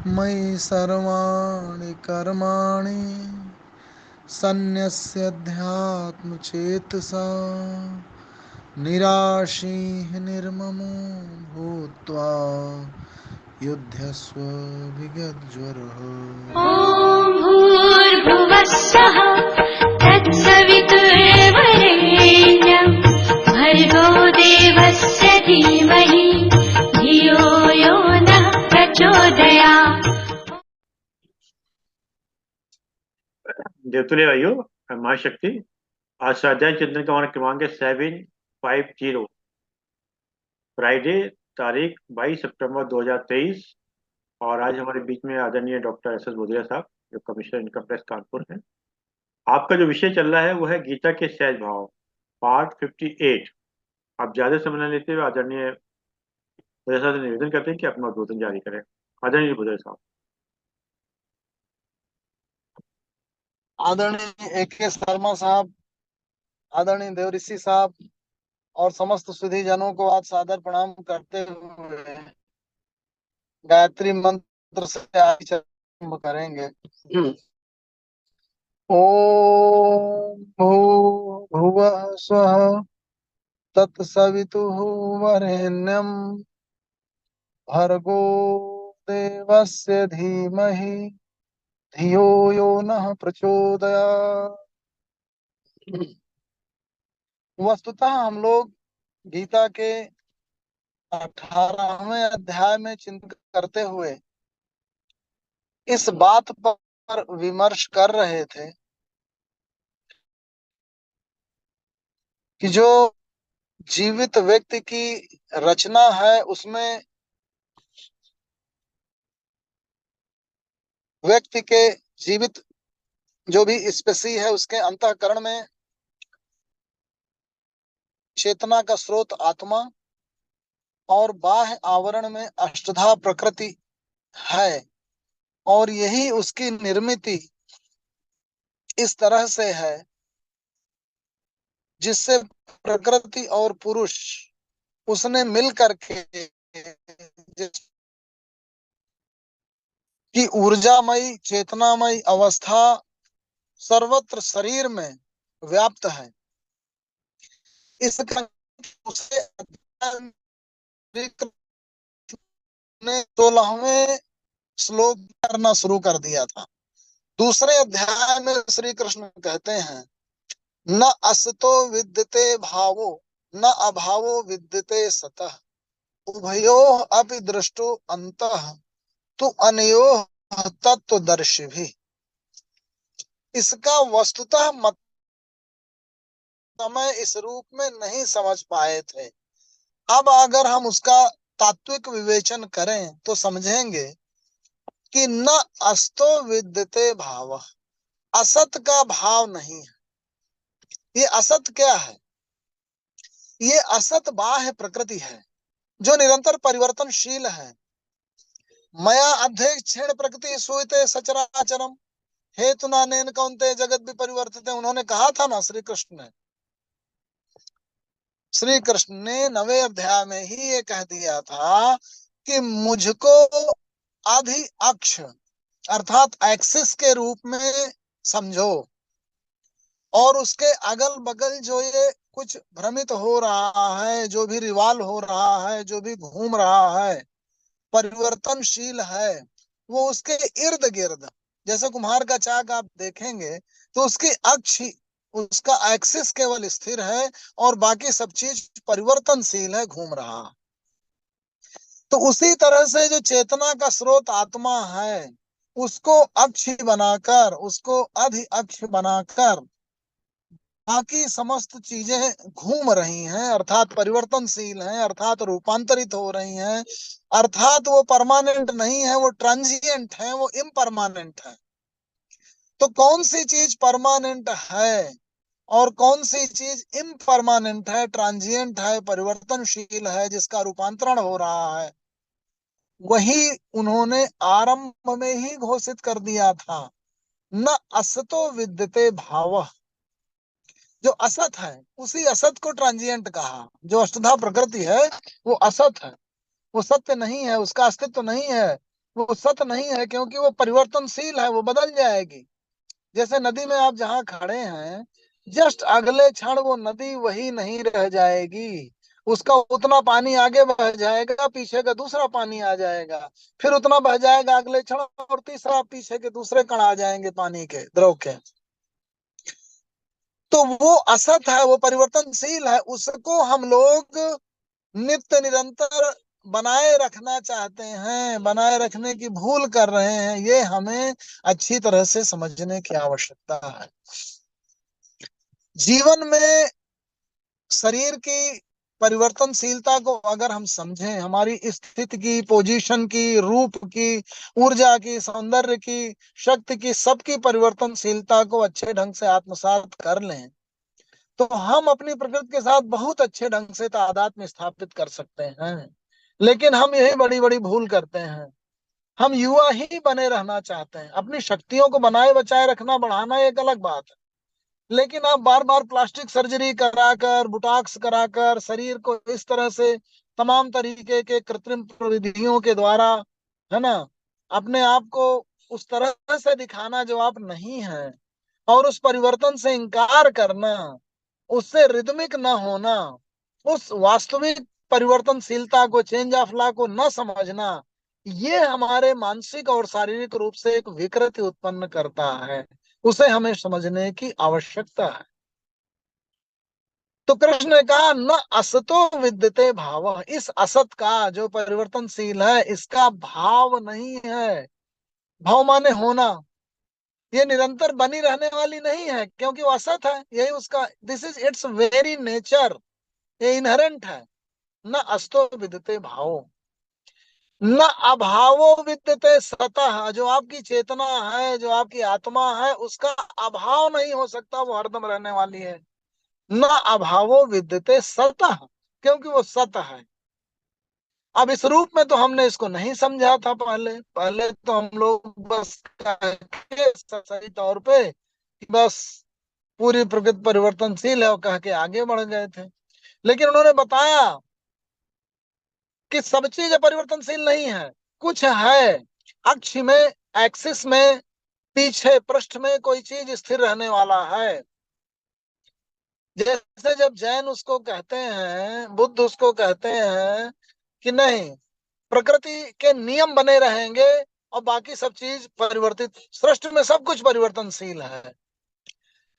मयि सर्वाणि कर्माणि सन्न्यस्याध्यात्मचेतसा निराशीः निर्ममो भूत्वा युध्यस्व विगतज्वरः। ॐ भूर्भुवः स्वः तत्सवितुर्वरेण्यं भर्गो देवस्य धीमहि धियो यो नः प्रचोदयात्। देवतुल्य भाइयों, महाशक्ति आज स्वाध्याय चिंतन का हमारा क्रमांक है 750। फ्राइडे तारीख 22 सितंबर 2023। और आज हमारे बीच में आदरणीय डॉक्टर एस एस भूदिया साहब, जो कमिश्नर इनकम टैक्स कानपुर हैं। आपका जो विषय चल रहा है वो है गीता के सहज भाव, पार्ट 58। आप ज्यादा समय न लेते हुए आदरणीय भूदिया साहब से निवेदन करते हैं कि अपना उद्बोधन जारी करें। आदरणीय भूदिया साहब। आदरणीय ए के शर्मा साहब, आदरणीय देवऋषि साहब और समस्त सुधी जनों को आज सादर प्रणाम करते हुए गायत्री मंत्र से आरंभ करेंगे। ओम भूर्भुवः स्वः तत्सवितुः वरेण्यं भर्गो देवस्य धीमहि धियो यो नः प्रचोदयात्। वस्तुतः हम लोग गीता के 18वें अध्याय में चिंतन करते हुए इस बात पर विमर्श कर रहे थे कि जो जीवित व्यक्ति की रचना है उसमें व्यक्ति के जीवित जो भी स्पेसी है उसके अंतःकरण में चेतना का स्रोत आत्मा और बाह्य आवरण में अष्टधा प्रकृति है, और यही उसकी निर्मित इस तरह से है जिससे प्रकृति और पुरुष उसने मिल करके जिसकी ऊर्जामयी चेतनामयी अवस्था सर्वत्र शरीर में व्याप्त है। इसका उसे ने 16वें श्लोक करना शुरू कर दिया था। दूसरे अध्याय में श्री कृष्ण कहते हैं, न असतो विद्यते भावो न अभावो विद्यते सतः उभयोः अपि दृष्टो अन्तः तु अनयोः तत्त्वदर्शिभिः। इसका वस्तुतः मत समय इस रूप में नहीं समझ पाए थे। अब अगर हम उसका तात्विक विवेचन करें तो समझेंगे कि न अस्तो विद्यते भाव, असत का भाव नहीं है। ये असत क्या है? ये असत बाह्य प्रकृति है जो निरंतर परिवर्तनशील है। मया अध्यक्षेण प्रकृति सूयते सचराचरम हेतु नानेन कौन्तेय जगत भी परिवर्तित है। उन्होंने कहा था ना श्री कृष्ण ने, श्री कृष्ण ने 9वें अध्याय में ही ये कह दिया था कि मुझको आधि अक्ष अर्थात एक्सिस के रूप में समझो, और उसके अगल बगल जो ये कुछ भ्रमित हो रहा है, जो भी रिवाल्व हो रहा है, जो भी घूम रहा है, परिवर्तनशील है, वो उसके इर्द गिर्द जैसे कुम्हार का चाक आप देखेंगे तो उसकी अक्ष उसका एक्सिस केवल स्थिर है और बाकी सब चीज परिवर्तनशील है, घूम रहा। तो उसी तरह से जो चेतना का स्रोत आत्मा है उसको अक्ष बनाकर, उसको अधि अक्ष बनाकर बाकी समस्त चीजें घूम रही हैं, अर्थात परिवर्तनशील हैं, अर्थात रूपांतरित हो रही हैं, अर्थात वो परमानेंट नहीं है, वो ट्रांजिएंट है, वो इम्परमानेंट है। तो कौन सी चीज परमानेंट है और कौन सी चीज इम्परमानेंट है, ट्रांजिएंट है, परिवर्तनशील है, जिसका रूपांतरण हो रहा है, वही उन्होंने आरंभ में ही घोषित कर दिया था। न असतो विद्यते भावः, जो असत है उसी असत को ट्रांजिएंट कहा। जो अष्टधा प्रकृति है वो असत है, वो सत्य नहीं है, उसका अस्तित्व नहीं है। वो सत नहीं है, क्योंकि वो परिवर्तनशील है, वो बदल जाएगी। जैसे नदी में आप जहाँ खड़े हैं, जस्ट अगले क्षण वो नदी वही नहीं रह जाएगी। उसका उतना पानी आगे बह जाएगा, पीछे का दूसरा पानी आ जाएगा, फिर उतना बह जाएगा अगले क्षण, और तीसरा पीछे के दूसरे कण आ जाएंगे पानी के, द्रव के। तो वो असत है, वो परिवर्तनशील है, उसको हम लोग नित्य निरंतर बनाए रखना चाहते हैं, बनाए रखने की भूल कर रहे हैं। ये हमें अच्छी तरह से समझने की आवश्यकता है। जीवन में शरीर की परिवर्तनशीलता को अगर हम समझें, हमारी स्थिति की, पोजीशन की, रूप की, ऊर्जा की, सौंदर्य की, शक्ति की, सबकी परिवर्तनशीलता को अच्छे ढंग से आत्मसात कर लें, तो हम अपनी प्रकृति के साथ बहुत अच्छे ढंग से तादात्म्य स्थापित कर सकते हैं। लेकिन हम यही बड़ी बड़ी भूल करते हैं। हम युवा ही बने रहना चाहते हैं। अपनी शक्तियों को बनाए बचाए रखना, बढ़ाना एक अलग बात है, लेकिन आप बार बार प्लास्टिक सर्जरी कराकर, बुटाक्स कराकर, शरीर को इस तरह से तमाम तरीके के कृत्रिम प्रविधियों के द्वारा, है ना, अपने आप को उस तरह से दिखाना जो आप नहीं है, और उस परिवर्तन से इनकार करना, उससे रिदमिक न होना, उस वास्तविक परिवर्तनशीलता को, चेंज ऑफ लॉ को न समझना, ये हमारे मानसिक और शारीरिक रूप से एक विकृति उत्पन्न करता है। उसे हमें समझने की आवश्यकता है। तो कृष्ण ने कहा, न असतो विद्यते भाव, इस असत का, जो परिवर्तनशील है, इसका भाव नहीं है। भाव माने होना। ये निरंतर बनी रहने वाली नहीं है, क्योंकि वो असत है। यही उसका, this is it's very nature, ये इनहेरेंट है। न अस्तो विद्यते भाव, न अभावो विद्यते सतः, जो आपकी चेतना है, जो आपकी आत्मा है, उसका अभाव नहीं हो सकता, वो हरदम रहने वाली है। न अभावो विद्यते सतः, क्योंकि वो सत है। अब इस रूप में तो हमने इसको नहीं समझा था। पहले पहले तो हम लोग बस सही तौर पे कि बस पूरी प्रकृति परिवर्तनशील है और कह के आगे बढ़ गए थे। लेकिन उन्होंने बताया कि सब चीज परिवर्तनशील नहीं है, कुछ है। अक्ष में, एक्सिस में, पीछे पृष्ठ में कोई चीज स्थिर रहने वाला है। जैसे जब जैन उसको कहते हैं, बुद्ध उसको कहते हैं कि नहीं, प्रकृति के नियम बने रहेंगे और बाकी सब चीज परिवर्तित, सृष्टि में सब कुछ परिवर्तनशील है।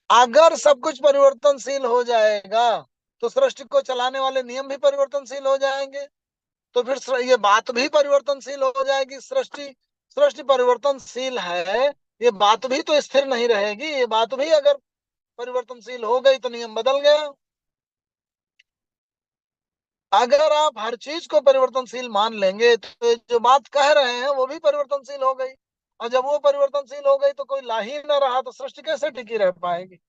अगर सब कुछ परिवर्तनशील हो जाएगा तो सृष्टि को चलाने वाले नियम भी परिवर्तनशील हो जाएंगे, तो फिर ये बात भी परिवर्तनशील हो जाएगी। सृष्टि सृष्टि परिवर्तनशील है, ये बात भी तो स्थिर नहीं रहेगी। ये बात भी अगर परिवर्तनशील हो गई तो नियम बदल गया। अगर आप हर चीज को परिवर्तनशील मान लेंगे तो जो बात कह रहे हैं वो भी परिवर्तनशील हो गई, और जब वो परिवर्तनशील हो गई तो कोई ला ही न रहा, तो सृष्टि कैसे टिकी रह पाएगी।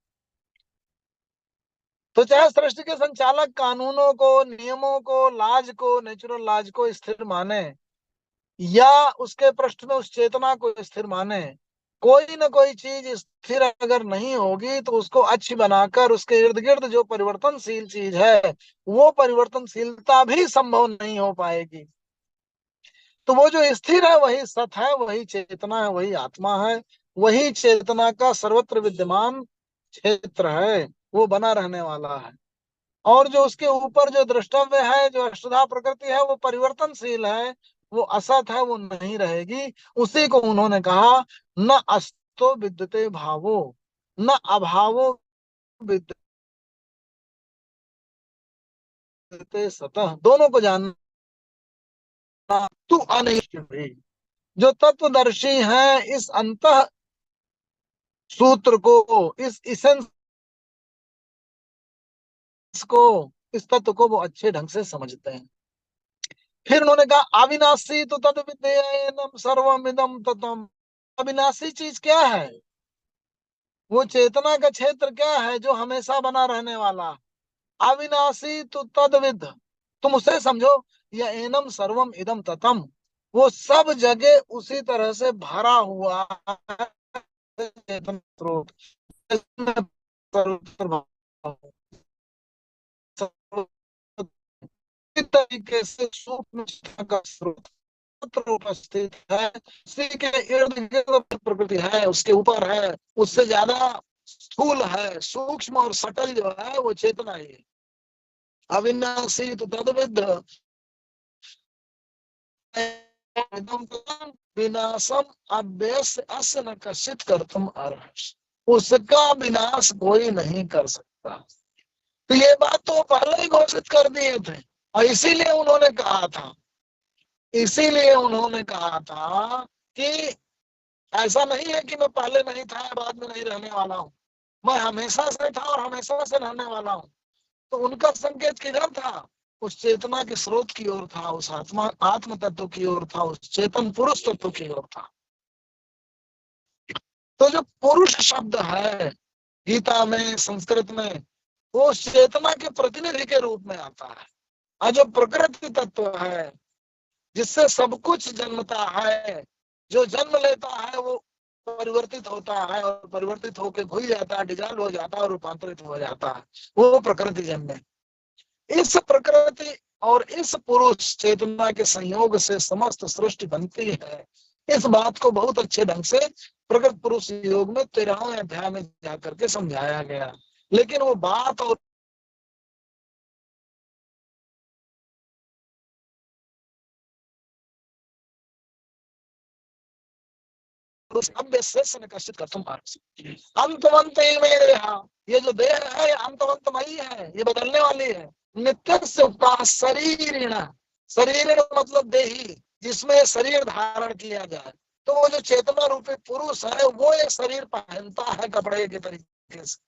तो चाहे सृष्टि के संचालक कानूनों को, नियमों को, लाज को, नेचुरल लाज को स्थिर माने, या उसके पृष्ठ में उस चेतना को स्थिर माने, कोई न कोई चीज स्थिर अगर नहीं होगी तो उसको अच्छी बनाकर उसके इर्द गिर्द जो परिवर्तनशील चीज है, वो परिवर्तनशीलता भी संभव नहीं हो पाएगी। तो वो जो स्थिर है वही सत है, वही चेतना है, वही आत्मा है, वही चेतना का सर्वत्र विद्यमान क्षेत्र है, वो बना रहने वाला है। और जो उसके ऊपर जो द्रष्टव्य है, जो अष्टधा प्रकृति है, वो परिवर्तनशील है, वो असत है, वो नहीं रहेगी। उसी को उन्होंने कहा, न अस्तो विद्यते भावो, न अभावो विद्यते सतः, दोनों को जानना। तू अनिश्चित भी, जो तत्वदर्शी है, इस अंत सूत्र को, इस इसेंस को, इस तत्व को वो अच्छे ढंग से समझते हैं। फिर उन्होंने कहा, अविनाशी तो तद विद्येनम सर्वमिदं ततम, अविनाशी चीज क्या है? वो चेतना का क्षेत्र क्या है जो हमेशा बना रहने वाला? अविनाशी तो तद्विद, तुम उसे समझो। या एनम सर्वम इदम ततम, वो सब जगह उसी तरह से भरा हुआ है, चेतन स्रोत। तरीके से सूक्ष्म का स्रोत सर्वत्र उपस्थित है, उसी के इर्द गिर्द प्रकृति है, उसके ऊपर है, उससे ज्यादा स्थूल है, सूक्ष्म और सटल जो है वो चेतना ही है। अविनाशी तो तद्विद विनाशम अभ्यस अस्य न कश्चित कर्तुम अर्हसि, उसका विनाश कोई नहीं कर सकता। तो ये बात तो पहले ही घोषित कर दिए थे, और इसीलिए उन्होंने कहा था कि ऐसा नहीं है कि मैं पहले नहीं था बाद में नहीं रहने वाला हूँ, मैं हमेशा से था और हमेशा से रहने वाला हूँ। तो उनका संकेत किधर था? उस चेतना के स्रोत की ओर था, उस आत्म तत्व की ओर था, उस चेतन पुरुष तत्व की ओर था। तो जो पुरुष शब्द है गीता में, संस्कृत में, वो उस चेतना के प्रतिनिधि के रूप में आता है। और जो प्रकृति तत्व है जिससे सब कुछ जन्मता है, जो जन्म लेता है वो परिवर्तित होता है, और परिवर्तित होकर घुल जाता है, डिजॉल्व हो जाता है और रूपांतरित हो जाता है, वो प्रकृति जन्म है। इस प्रकृति और इस पुरुष चेतना के संयोग से समस्त सृष्टि बनती है। इस बात को बहुत अच्छे ढंग से प्रकृति पुरुष योग में 13वें अध्याय में जाकर के समझाया गया। लेकिन वो बात और कष्ट कर तुम अंतवंत में देहा, ये जो देह है अंतवंतमयी है, ये बदलने वाली है। नित्य से शरीर मतलब देही, जिसमें शरीर धारण किया जाए। तो वो जो चेतना रूपी पुरुष है वो एक शरीर पहनता है कपड़े के तरीके से।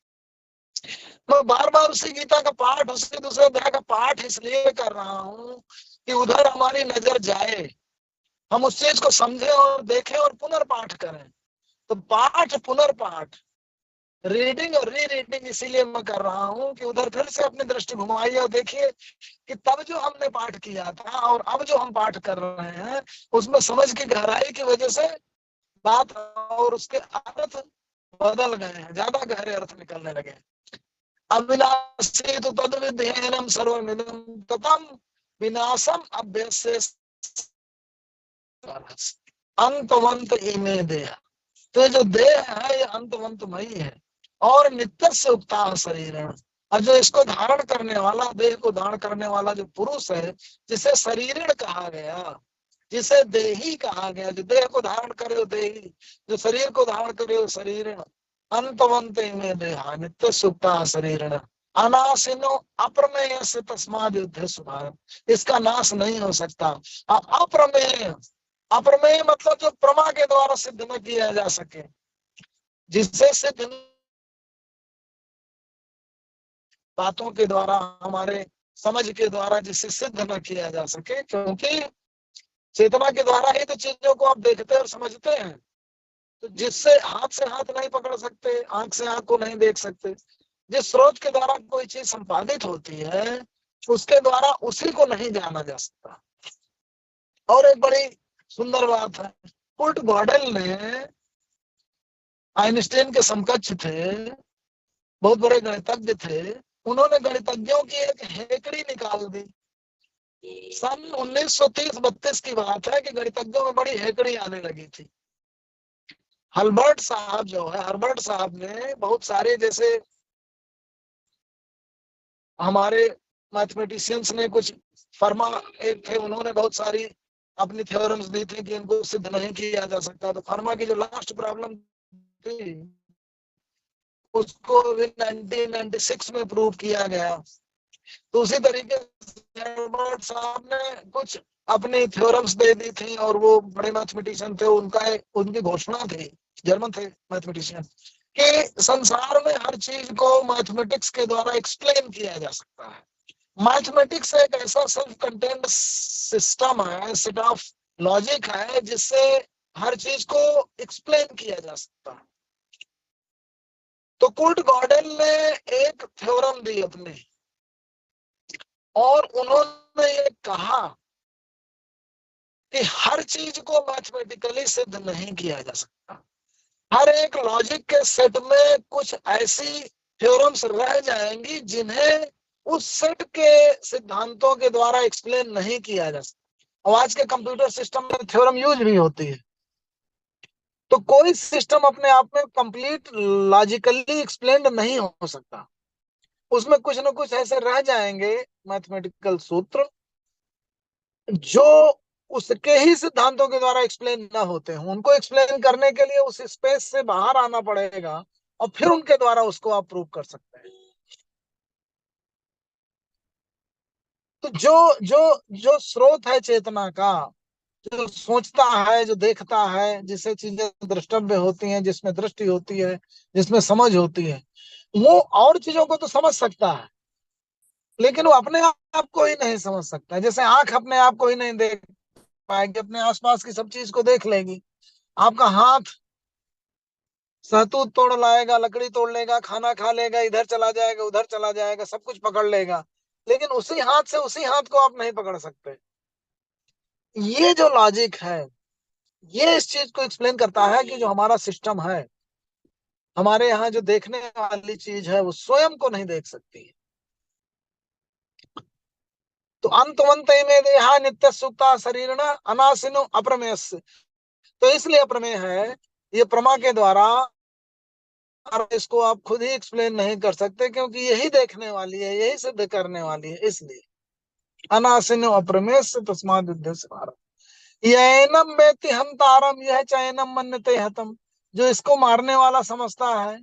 मैं बार बार उसी गीता का पाठ, उसके दूसरे अध्याय का पाठ इसलिए कर रहा हूँ कि उधर हमारी नजर जाए, हम उस चीज को समझे और देखें और पुनर्पाठ करें। तो पाठ पुनर्पाठ, रीडिंग और री रीडिंग इसीलिए मैं कर रहा हूँ कि उधर फिर से अपनी दृष्टि घुमाइए और देखिए कि तब जो हमने पाठ किया था और अब जो हम पाठ कर रहे हैं उसमें समझ की गहराई की वजह से बात और उसके अर्थ बदल गए हैं, ज्यादा गहरे अर्थ निकलने लगे। अविनाशी तो तद्विध्येनम सर्वमिदं ततम विनाशम अभ्यस्य अंतवंत इमे देह। तो जो देह है ये अंतवंतमयी है और नित्य से उक्ता शरीर है। और जो इसको धारण करने वाला, देह को धारण करने वाला जो पुरुष है, जिसे शरीरण कहा गया, जिसे देही कहा गया, जो देह को धारण करे वो देही, जो शरीर को धारण करे वो शरीरण। अंतवंत इमे देहा नित्य से उक्ता शरीरण अनाशिनो अप्रमेय से तस्माद युद्ध सुभार, इसका नाश नहीं हो सकता। अप्रमेय, अप्रमेय मतलब जो प्रमा के द्वारा सिद्ध न किया जा सके, जिससे सिद्ध बातों के द्वारा, हमारे समझ के द्वारा जिससे सिद्ध न किया जा सके, क्योंकि चेतना के द्वारा ही तो चीजों को आप देखते और समझते हैं। तो जिससे हाथ से हाथ नहीं पकड़ सकते, आंख से आंख को नहीं देख सकते, जिस स्रोत के द्वारा कोई चीज संपादित होती है उसके द्वारा उसी को नहीं जाना जा सकता। और एक बड़ी सुंदर बात है, कुर्ट गॉडेल ने, आइंस्टाइन के समकक्ष थे, बहुत बड़े गणितज्ञ थे, उन्होंने गणितज्ञों की एक हेकड़ी निकाल दी। सन 1930-32 की बात है कि गणितज्ञों में बड़ी हेकड़ी आने लगी थी। हर्बर्ट साहब जो है, हर्बर्ट साहब ने बहुत सारे, जैसे हमारे मैथमेटिशियंस ने कुछ, फर्मा एक थे, उन्होंने बहुत सारी अपनी थ्योरम्स दी थी कि इनको सिद्ध नहीं किया जा सकता। तो फर्मा की जो लास्ट प्रॉब्लम थी उसको 1996 में प्रूव किया गया। तो उसी तरीके से हर्बर्ट साहब ने कुछ अपनी थ्योरम्स दे दी थी, और वो बड़े मैथमेटिशियन थे, उनकी घोषणा थी, जर्मन थे मैथमेटिशियन, कि संसार में हर चीज को मैथमेटिक्स के द्वारा एक्सप्लेन किया जा सकता है। मैथमेटिक्स एक ऐसा सेल्फ कंटेन्ड सिस्टम है, सेट ऑफ लॉजिक है, जिससे हर चीज को एक्सप्लेन किया जा सकता है। तो कुर्ट गॉडेल ने एक थ्योरम दी अपने, और उन्होंने ये कहा कि हर चीज को मैथमेटिकली सिद्ध नहीं किया जा सकता। हर एक लॉजिक के सेट में कुछ ऐसी थ्योरम्स रह जाएंगी जिन्हें उस सेट के सिद्धांतों के द्वारा एक्सप्लेन नहीं किया जा सकता। और आज के कंप्यूटर सिस्टम में थ्योरम यूज भी होती है। तो कोई सिस्टम अपने आप में कंप्लीट लॉजिकली एक्सप्लेन्ड नहीं हो सकता, उसमें कुछ ना कुछ ऐसे रह जाएंगे मैथमेटिकल सूत्र जो उसके ही सिद्धांतों के द्वारा एक्सप्लेन ना होते हैं। उनको एक्सप्लेन करने के लिए उस स्पेस से बाहर आना पड़ेगा और फिर उनके द्वारा उसको आप प्रूव कर सकते हैं। तो जो जो जो स्रोत है चेतना का, जो सोचता है, जो देखता है, जिससे चीजें द्रष्टव्य होती हैं, जिसमें दृष्टि होती है, जिसमें समझ होती है, वो और चीजों को तो समझ सकता है, लेकिन वो अपने आप को ही नहीं समझ सकता। जैसे आंख अपने आप को ही नहीं देख पाएगी, अपने आसपास की सब चीज को देख लेगी। आपका हाथ सहतूत तोड़ लाएगा, लकड़ी तोड़ लेगा, खाना खा लेगा, इधर चला जाएगा, उधर चला जाएगा, सब कुछ पकड़ लेगा, लेकिन उसी हाथ से उसी हाथ को आप नहीं पकड़ सकते। ये जो लॉजिक है, ये इस चीज को एक्सप्लेन करता है कि जो हमारा सिस्टम है, हमारे यहाँ जो देखने वाली चीज है, वो स्वयं को नहीं देख सकती है। तो अंतवंत में देहा नित्य सुक्ता शरीर अनासिनो अप्रमेय। तो इसलिए अप्रमेय है, ये प्रमा के द्वारा, और इसको आप खुद ही एक्सप्लेन नहीं कर सकते, क्योंकि यही देखने वाली है, यही सिद्ध करने वाली है। इसलिए अनासिनो अप्रमेय तस्माद युद्ध से भारत। यैनम वेति हंतारम यह चैनम मन्यते हतम। जो इसको मारने वाला समझता है,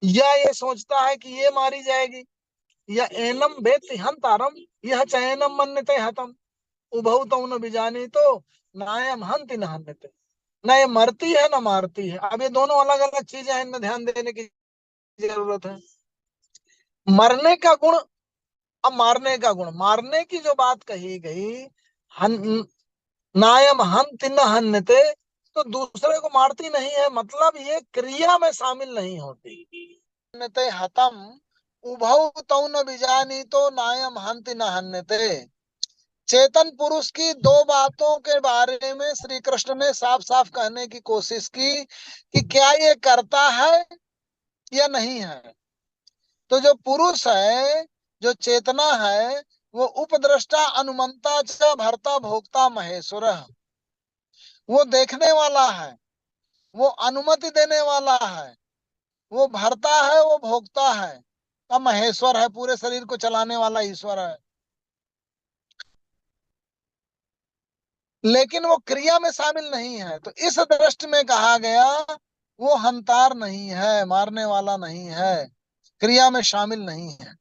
या ये सोचता है कि ये मारी जाएगी, या एनम वेति हंतारम यह चैनम मन्यते हतम। उभौ तो न बिजानी तो नायम हंति न हन्यते। न ये मरती है न मारती है। अब ये दोनों अलग अलग चीजें हैं, इनमें ध्यान देने की जरूरत है। मरने का गुण, अब मारने का गुण, मारने की जो बात कही गई, हन, नायम हंति न हन्यते, तो दूसरे को मारती नहीं है, मतलब ये क्रिया में शामिल नहीं होती। हन्यते हतम उभौ तौ न बिजानी तो नायम हंति न हन्यते। चेतन पुरुष की दो बातों के बारे में श्री कृष्ण ने साफ साफ कहने की कोशिश की कि क्या ये करता है या नहीं है। तो जो पुरुष है, जो चेतना है, वो उपद्रष्टा अनुमंता च भर्ता भोक्ता महेश्वर। वो देखने वाला है, वो अनुमति देने वाला है, वो भरता है, वो भोगता है, अब महेश्वर है, पूरे शरीर को चलाने वाला ईश्वर है। लेकिन वो क्रिया में शामिल नहीं है। तो इस दृष्टि में कहा गया वो हंतार नहीं है, मारने वाला नहीं है, क्रिया में शामिल नहीं है।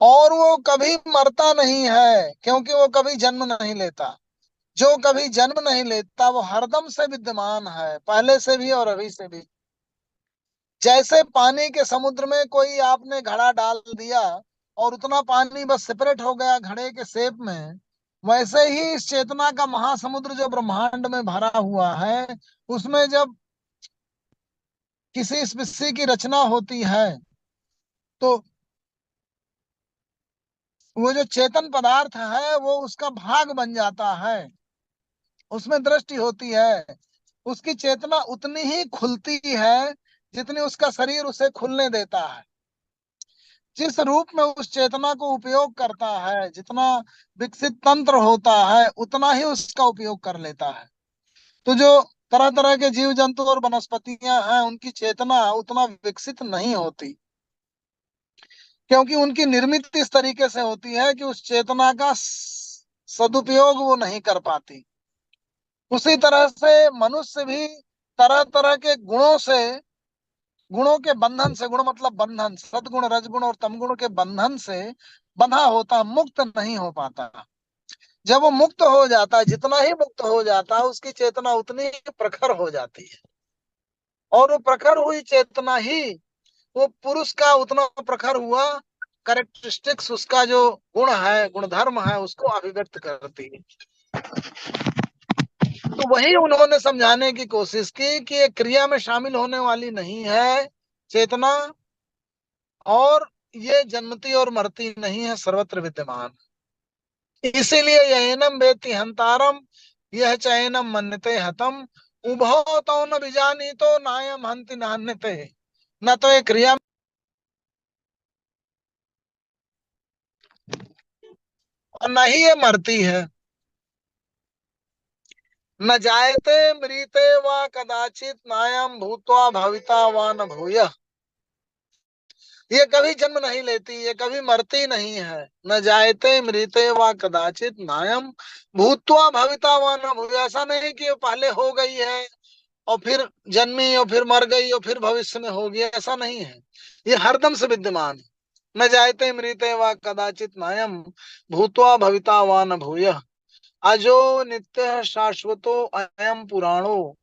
और वो कभी मरता नहीं है, क्योंकि वो कभी जन्म नहीं लेता। जो कभी जन्म नहीं लेता वो हरदम से विद्यमान है, पहले से भी और अभी से भी। जैसे पानी के समुद्र में कोई आपने घड़ा डाल दिया और उतना पानी बस सेपरेट हो गया घड़े के शेप में, वैसे ही इस चेतना का महासमुद्र जो ब्रह्मांड में भरा हुआ है, उसमें जब किसी स्पीसी की रचना होती है, तो वो जो चेतन पदार्थ है वो उसका भाग बन जाता है, उसमें दृष्टि होती है। उसकी चेतना उतनी ही खुलती है जितनी उसका शरीर उसे खुलने देता है। जिस रूप में उस चेतना को उपयोग करता है, जितना विकसित तंत्र होता है, उतना ही उसका उपयोग कर लेता है। तो जो तरह तरह के जीव जंतु और वनस्पतियां हैं, उनकी चेतना उतना विकसित नहीं होती, क्योंकि उनकी निर्मित इस तरीके से होती है कि उस चेतना का सदुपयोग वो नहीं कर पाती। उसी तरह से मनुष्य भी तरह तरह के गुणों से, गुणों के बंधन से, गुण मतलब बंधन, सदगुण रजगुण और तमगुण के बंधन से बंधा होता, मुक्त नहीं हो पाता। जब वो मुक्त हो जाता है, जितना ही मुक्त हो जाता है, उसकी चेतना उतनी ही प्रखर हो जाती है। और वो प्रखर हुई चेतना ही वो पुरुष का उतना प्रखर हुआ करेक्टरिस्टिक्स, उसका जो गुण है, गुणधर्म है, उसको अभिव्यक्त करती है। तो वही उन्होंने समझाने की कोशिश की कि ये क्रिया में शामिल होने वाली नहीं है चेतना, और ये जन्मती और मरती नहीं है, सर्वत्र विद्यमान। इसीलिए यह वेत्ति हंतारम यह चैनम मन्यते हतम उभौ तो न बिजानी तो नायम हंति नान्यते। न तो ये क्रिया और न ही ये मरती है। न जायते मृते वा कदाचित नायम भूत्वा भविता वा न भूयः। ये कभी जन्म नहीं लेती, ये कभी मरती नहीं है। न जायते मृते वा कदाचित नायम भूत्वा भविता वा न भूयः। ऐसा नहीं कि ये पहले हो गई है और फिर जन्मी और फिर मर गई और फिर भविष्य में होगी, ऐसा नहीं है। ये हरदम से विद्यमान है। न जायते मृते वा कदाचित नायम भूत्वा भविता वा न भूयः। अजो नित्य शाश्वतो अयम पुराणो।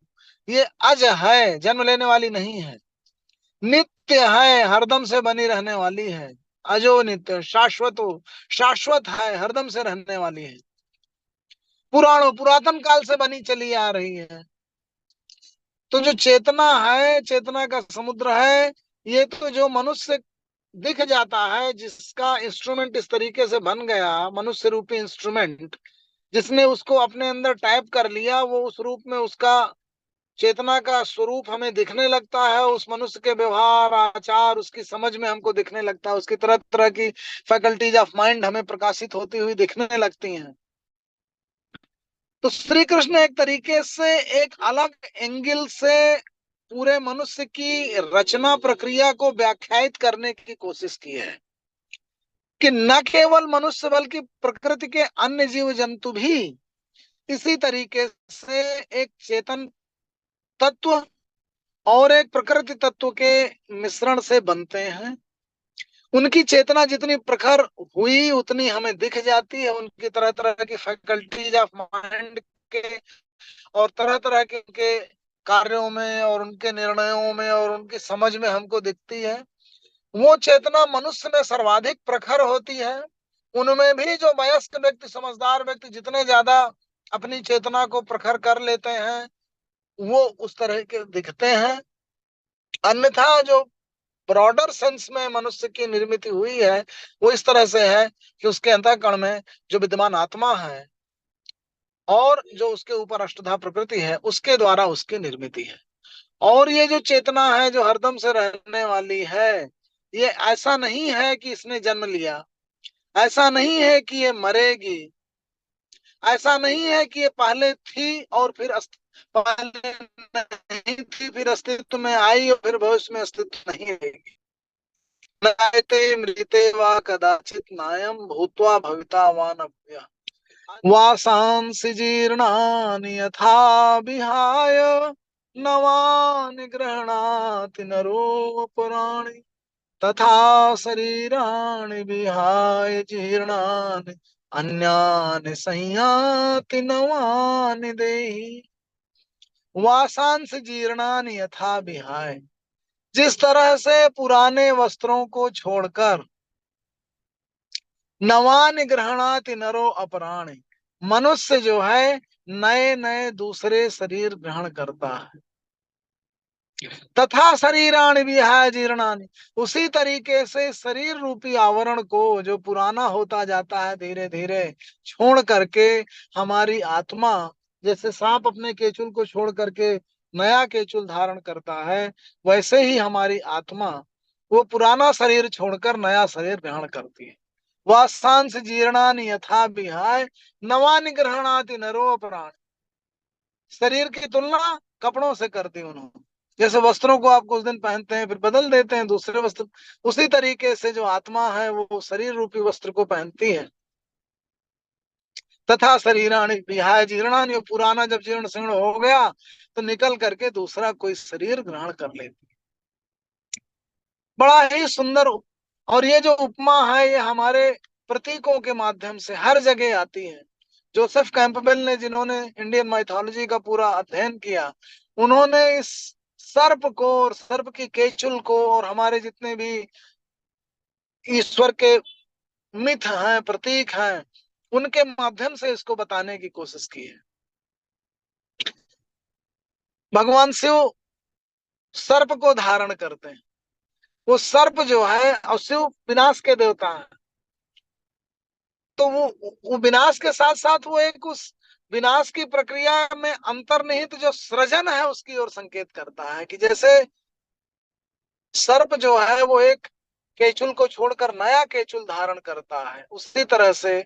ये अज है, जन्म लेने वाली नहीं है। नित्य है, हरदम से बनी रहने वाली है। अजो नित्य शाश्वतो, शाश्वत है, हरदम से रहने वाली है। पुराणो, पुरातन काल से बनी चली आ रही है। तो जो चेतना है, चेतना का समुद्र है, ये तो जो मनुष्य दिख जाता है, जिसका इंस्ट्रूमेंट इस तरीके से बन गया, मनुष्य रूपी इंस्ट्रूमेंट, जिसने उसको अपने अंदर टाइप कर लिया, वो उस रूप में उसका चेतना का स्वरूप हमें दिखने लगता है। उस मनुष्य के व्यवहार आचार, उसकी समझ में हमको दिखने लगता है। उसकी तरह तरह की फैकल्टीज ऑफ माइंड हमें प्रकाशित होती हुई दिखने लगती हैं। तो श्री कृष्ण एक तरीके से एक अलग एंगल से पूरे मनुष्य की रचना प्रक्रिया को व्याख्यायित करने की कोशिश की है कि न केवल मनुष्य बल्कि प्रकृति के अन्य जीव जंतु भी इसी तरीके से एक चेतन तत्व और एक प्रकृति तत्व के मिश्रण से बनते हैं। उनकी चेतना जितनी प्रखर हुई उतनी हमें दिख जाती है। उनकी तरह तरह की फैकल्टीज ऑफ माइंड के और तरह तरह के उनके कार्यों में और उनके निर्णयों में और उनकी समझ में हमको दिखती है। वो चेतना मनुष्य में सर्वाधिक प्रखर होती है। उनमें भी जो वयस्क व्यक्ति, समझदार व्यक्ति जितने ज्यादा अपनी चेतना को प्रखर कर लेते हैं, वो उस तरह के दिखते हैं। अन्यथा जो ब्रॉडर सेंस में मनुष्य की निर्मित हुई है, वो इस तरह से है कि उसके अंतःकरण में जो विद्यमान आत्मा है और जो उसके ऊपर अष्टधा प्रकृति है, उसके द्वारा उसकी निर्मित है। और ये जो चेतना है जो हरदम से रहने वाली है, ये ऐसा नहीं है कि इसने जन्म लिया, ऐसा नहीं है कि ये मरेगी, ऐसा नहीं है कि ये पहले थी और फिर पहले नहीं थी, फिर अस्तित्व में आई और फिर भविष्य में अस्तित्व नहीं रहेगी। नायते मृते वा कदाचित नायम भूत्वा भविता वा न भूयः। वासांसि जीर्णानि यथा विहाय नवानि गृह्णाति नरो पुराणि तथा शरीराणि विहाय जीर्णानि अन्यानि संयाति नवानि देहि। वासांस जीर्णानि यथा विहाय। जिस तरह से पुराने वस्त्रों को छोड़कर नवानि गृह्णाति नरो अपराणि, मनुष्य जो है नए नए दूसरे शरीर ग्रहण करता है। तथा शरीराणि विहाय जीर्णानि, उसी तरीके से शरीर रूपी आवरण को जो पुराना होता जाता है धीरे धीरे छोड़ करके हमारी आत्मा, जैसे सांप अपने केचुल को छोड़ करके नया केचुल धारण करता है, वैसे ही हमारी आत्मा वो पुराना शरीर छोड़कर नया शरीर ग्रहण करती है। वासांस जीर्णानि यथा विहाय नवानि गृह्णाति नरो प्राण। शरीर की तुलना कपड़ों से करती उन्होंने। जैसे वस्त्रों को आप कुछ दिन पहनते हैं फिर बदल देते हैं दूसरे वस्त्र, उसी तरीके से जो आत्मा है वो शरीर रूपी वस्त्र को पहनती है। तथा शरीराणि विहाय जीर्णानि, पुराना जब जीर्ण शीर्ण हो गया तो निकल करके दूसरा कोई शरीर ग्रहण कर लेती है। बड़ा ही सुंदर। और ये जो उपमा है ये हमारे प्रतीकों के माध्यम से हर जगह आती है। जोसेफ कैंपबेल ने, जिन्होंने इंडियन माइथोलॉजी का पूरा अध्ययन किया, उन्होंने इस सर्प को और सर्प की केचुल को और हमारे जितने भी ईश्वर के मिथ हैं, प्रतीक हैं, उनके माध्यम से इसको बताने की कोशिश की है। भगवान शिव सर्प को धारण करते हैं। वो सर्प जो है, और शिव विनाश के देवता हैं, तो वो विनाश के साथ साथ वो एक उस विनाश की प्रक्रिया में अंतर्निहित जो सृजन है उसकी ओर संकेत करता है कि जैसे सर्प जो है वो एक केचुल को छोड़कर नया केचुल धारण करता है, उसी तरह से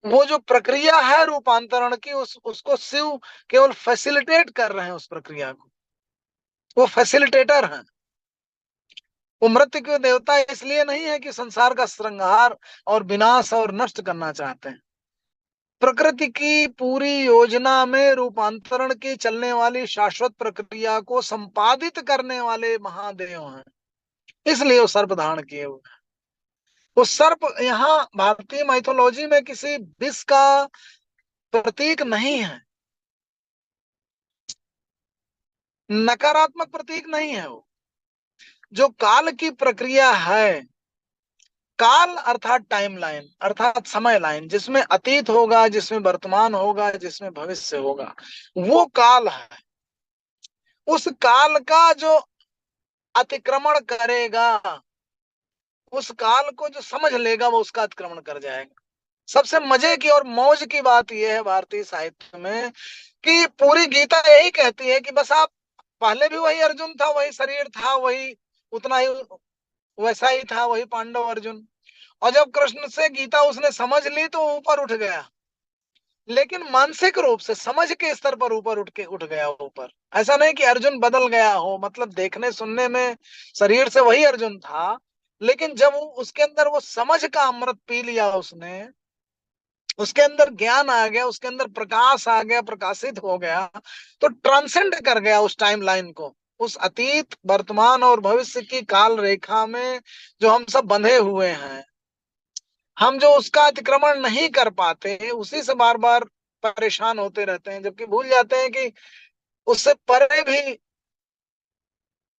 वो जो प्रक्रिया है रूपांतरण की, उसको शिव केवल फैसिलिटेट कर रहे हैं उस प्रक्रिया को। वो फैसिलिटेटर हैं। वो मृत्यु के देवता इसलिए नहीं है कि संसार का श्रृंगार और विनाश और नष्ट करना चाहते हैं। प्रकृति की पूरी योजना में रूपांतरण की चलने वाली शाश्वत प्रक्रिया को संपादित करने वाले महादेव हैं, इसलिए वो सर्प धारण किए हुए हैं। वो सर्प यहाँ भारतीय माइथोलॉजी में किसी विष का प्रतीक नहीं है, नकारात्मक प्रतीक नहीं है। वो जो काल की प्रक्रिया है, काल अर्थात टाइम लाइन, अर्थात समय लाइन, जिसमें अतीत होगा, जिसमें वर्तमान होगा, जिसमें भविष्य होगा, वो काल है। उस काल का जो अतिक्रमण करेगा, उस काल को जो समझ लेगा, वो उसका अतिक्रमण कर जाएगा। सबसे मजे की और मौज की बात यह है भारतीय साहित्य में कि पूरी गीता यही कहती है कि बस आप, पहले भी वही अर्जुन था, वही शरीर था, वही उतना ही वैसा ही था, वही पांडव अर्जुन। और जब कृष्ण से गीता उसने समझ ली तो ऊपर उठ गया, लेकिन मानसिक रूप से समझ के स्तर पर ऊपर उठ गया ऊपर। ऐसा नहीं कि अर्जुन बदल गया हो, मतलब देखने सुनने में शरीर से वही अर्जुन था, लेकिन जब उसके अंदर वो समझ का अमृत पी लिया उसने, उसके अंदर ज्ञान आ गया, उसके अंदर प्रकाश आ गया, प्रकाशित हो गया, तो ट्रांसेंड कर गया उस टाइम लाइन को, उस अतीत वर्तमान और भविष्य की काल रेखा में जो हम सब बंधे हुए हैं। हम जो उसका अतिक्रमण नहीं कर पाते, उसी से बार बार परेशान होते रहते हैं, जबकि भूल जाते हैं कि उससे परे भी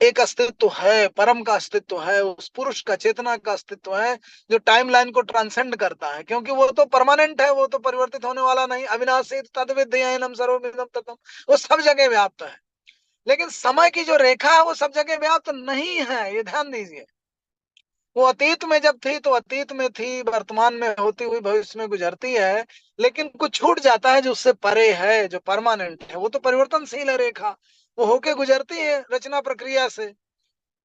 एक अस्तित्व है, परम का अस्तित्व है, उस पुरुष का, चेतना का अस्तित्व है, जो टाइम लाइन को ट्रांसेंड करता है, क्योंकि वो तो परमानेंट है, वो तो परिवर्तित होने वाला नहीं। अविनाशी तद्विद्यैनम सर्वमिदं तत्त्वम्, वो सब जगह व्याप्त है। लेकिन समय की जो रेखा है वो सब जगह व्याप्त नहीं है, ये ध्यान दीजिए। वो अतीत में जब थी तो अतीत में थी, वर्तमान में होती हुई भविष्य में गुजरती है, लेकिन कुछ छूट जाता है जो उससे परे है, जो परमानेंट है। वो तो परिवर्तनशील है रेखा, वो होके गुजरती है रचना प्रक्रिया से।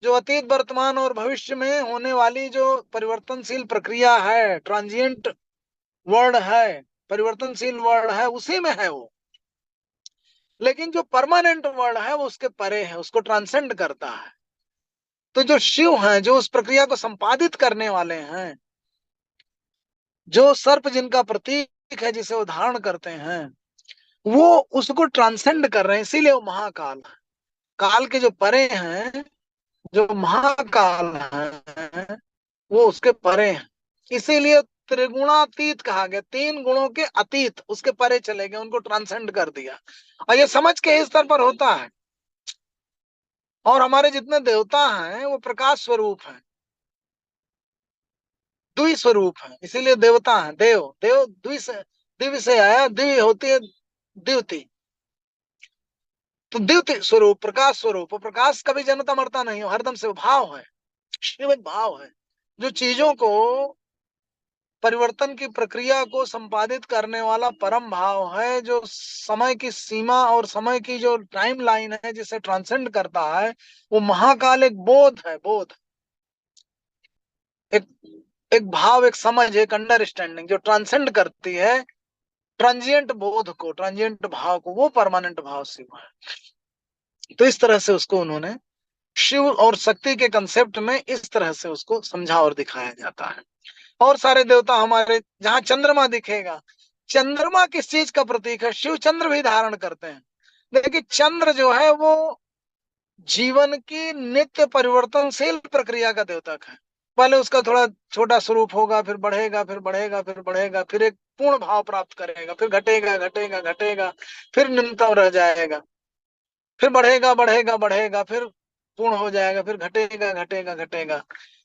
जो अतीत वर्तमान और भविष्य में होने वाली जो परिवर्तनशील प्रक्रिया है, ट्रांजिएंट वर्ड है, परिवर्तनशील वर्ड है, उसी में है वो। लेकिन जो परमानेंट वर्ड है वो उसके परे है, उसको ट्रांसेंड करता है। तो जो शिव हैं, जो उस प्रक्रिया को संपादित करने वाले हैं, जो सर्प जिनका प्रतीक है, जिसे वो धारण करते हैं, वो उसको ट्रांसेंड कर रहे हैं, इसीलिए वो महाकाल है। काल के जो परे हैं, जो महाकाल हैं, वो उसके परे हैं। इसीलिए त्रिगुणातीत कहा गया, तीन गुणों के अतीत, उसके परे चले गए, उनको ट्रांसेंड कर दिया। और ये समझ के इस स्तर पर होता है। और हमारे जितने देवता हैं वो प्रकाश स्वरूप हैं, द्वि स्वरूप हैं, इसीलिए देवता हैं। देव देव द्वि से, दिव्य से आया, दिव्य होती है द्युति, तो द्युति स्वरूप, प्रकाश स्वरूप। और प्रकाश कभी जन्मता मरता नहीं हो, हरदम से भाव है। शिव एक भाव है, जो चीजों को, परिवर्तन की प्रक्रिया को संपादित करने वाला परम भाव है, जो समय की सीमा और समय की जो टाइम लाइन है जिसे ट्रांसेंड करता है, वो महाकाल एक बोध है, बोध, एक एक भाव, एक समझ, एक अंडरस्टैंडिंग जो ट्रांसेंड करती है ट्रांजिएंट बोध को, ट्रांजिएंट भाव को, वो परमानेंट भाव शिव है। तो इस तरह से उसको उन्होंने शिव और शक्ति के कंसेप्ट में इस तरह से उसको समझा और दिखाया जाता है। और सारे देवता हमारे, जहां चंद्रमा दिखेगा, चंद्रमा किस चीज का प्रतीक है? शिव चंद्र भी धारण करते हैं। देखिए चंद्र जो है वो जीवन की नित्य परिवर्तनशील प्रक्रिया का द्योतक है। पहले उसका थोड़ा छोटा स्वरूप होगा, फिर बढ़ेगा, फिर बढ़ेगा, फिर बढ़ेगा, फिर एक पूर्ण भाव प्राप्त करेगा, फिर घटेगा घटेगा घटेगा, फिर न्यूनतम रह जाएगा, फिर बढ़ेगा बढ़ेगा बढ़ेगा, फिर पूर्ण हो जाएगा, फिर घटेगा घटेगा घटेगा।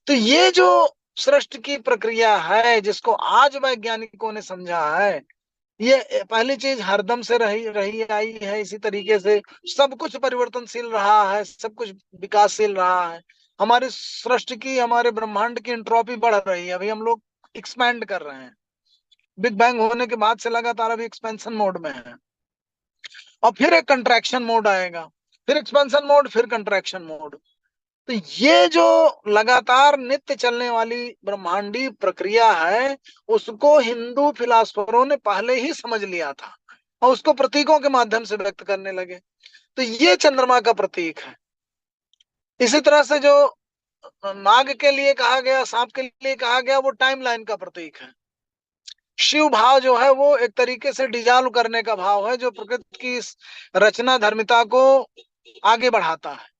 तो ये जो सृष्टि की प्रक्रिया है, जिसको आज वैज्ञानिकों ने समझा है, ये पहली चीज हरदम से रही रही आई है। इसी तरीके से सब कुछ परिवर्तनशील रहा है, सब कुछ विकासशील रहा है। हमारी सृष्टि की, हमारे ब्रह्मांड की एंट्रोपी बढ़ रही है, अभी हम लोग एक्सपैंड कर रहे हैं। बिग बैंग होने के बाद से लगातार अभी एक्सपेंशन मोड में है, और फिर एक कंट्रैक्शन मोड आएगा, फिर एक्सपेंशन मोड, फिर कंट्रैक्शन मोड। तो ये जो लगातार नित्य चलने वाली ब्रह्मांडीय प्रक्रिया है, उसको हिंदू फिलासफरों ने पहले ही समझ लिया था और उसको प्रतीकों के माध्यम से व्यक्त करने लगे। तो ये चंद्रमा का प्रतीक है। इसी तरह से जो नाग के लिए कहा गया, सांप के लिए कहा गया, वो टाइमलाइन का प्रतीक है। शिव भाव जो है वो एक तरीके से डिजॉल्व करने का भाव है, जो प्रकृति की इस रचना धर्मिता को आगे बढ़ाता है।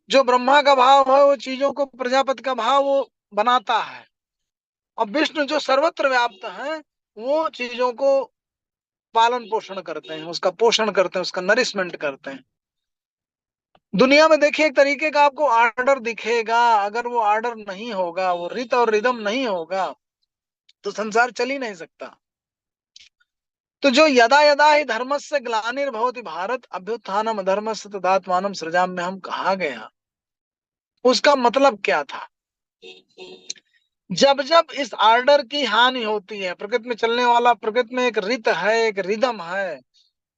जो ब्रह्मा का भाव है वो चीजों को, प्रजापति का भाव वो बनाता है। और विष्णु जो सर्वत्र व्याप्त है, वो चीजों को पालन पोषण करते हैं, उसका पोषण करते हैं, उसका नरिशमेंट करते हैं। दुनिया में देखिए एक तरीके का आपको आर्डर दिखेगा, अगर वो आर्डर नहीं होगा, वो रित और रिदम नहीं होगा, तो संसार चल ही नहीं सकता। तो जो यदा यदा ही धर्मस्य ग्लानिर्भवति भारत अभ्युत्थानम अधर्मस्य तदात्मानं सृजाम्यहम् में हम कहा गया, उसका मतलब क्या था? जब जब इस आर्डर की हानि होती है, प्रकृति में चलने वाला, प्रकृति में एक रित है, एक रिदम है,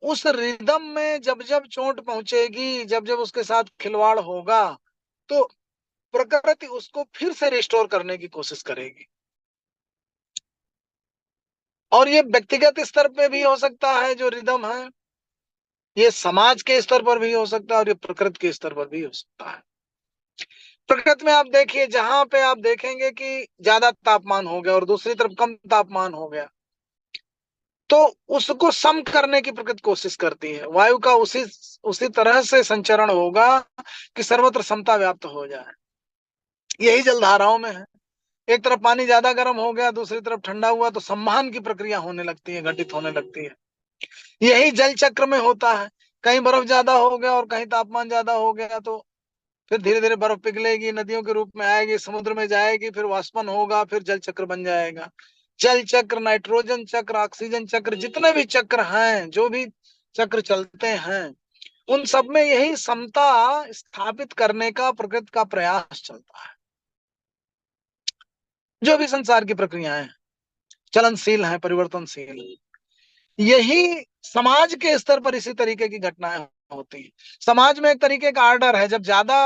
उस रिदम में जब जब चोट पहुंचेगी, जब जब उसके साथ खिलवाड़ होगा, तो प्रकृति उसको फिर से रिस्टोर करने की कोशिश करेगी। और ये व्यक्तिगत स्तर पे भी हो सकता है जो रिदम है, ये समाज के स्तर पर भी हो सकता है, और ये प्रकृति के स्तर पर भी हो सकता है। प्रकृति में आप देखिए, जहां पे आप देखेंगे कि ज्यादा तापमान हो गया और दूसरी तरफ कम तापमान हो गया, तो उसको सम करने की प्रकृति कोशिश करती है। वायु का उसी तरह से संचरण होगा कि सर्वत्र समता व्याप्त हो जाए। यही जलधाराओं में है। एक तरफ पानी ज्यादा गर्म हो गया, दूसरी तरफ ठंडा हुआ, तो सम्मान की प्रक्रिया होने लगती है, घटित होने लगती है। यही जल चक्र में होता है। कहीं बर्फ ज्यादा हो गया और कहीं तापमान ज्यादा हो गया, तो फिर धीरे धीरे बर्फ पिघलेगी, नदियों के रूप में आएगी, समुद्र में जाएगी, फिर वाष्पन होगा, फिर जल चक्र बन जाएगा। जल चक्र, नाइट्रोजन चक्र, ऑक्सीजन चक्र, जितने भी चक्र हैं, जो भी चक्र चलते हैं, उन सब में यही समता स्थापित करने का प्रकृति का प्रयास चलता है। जो भी संसार की प्रक्रियाएं चलनशील हैं, परिवर्तनशील, यही समाज के स्तर पर इसी तरीके की घटनाएं होती है। समाज में एक तरीके का आर्डर है। जब ज्यादा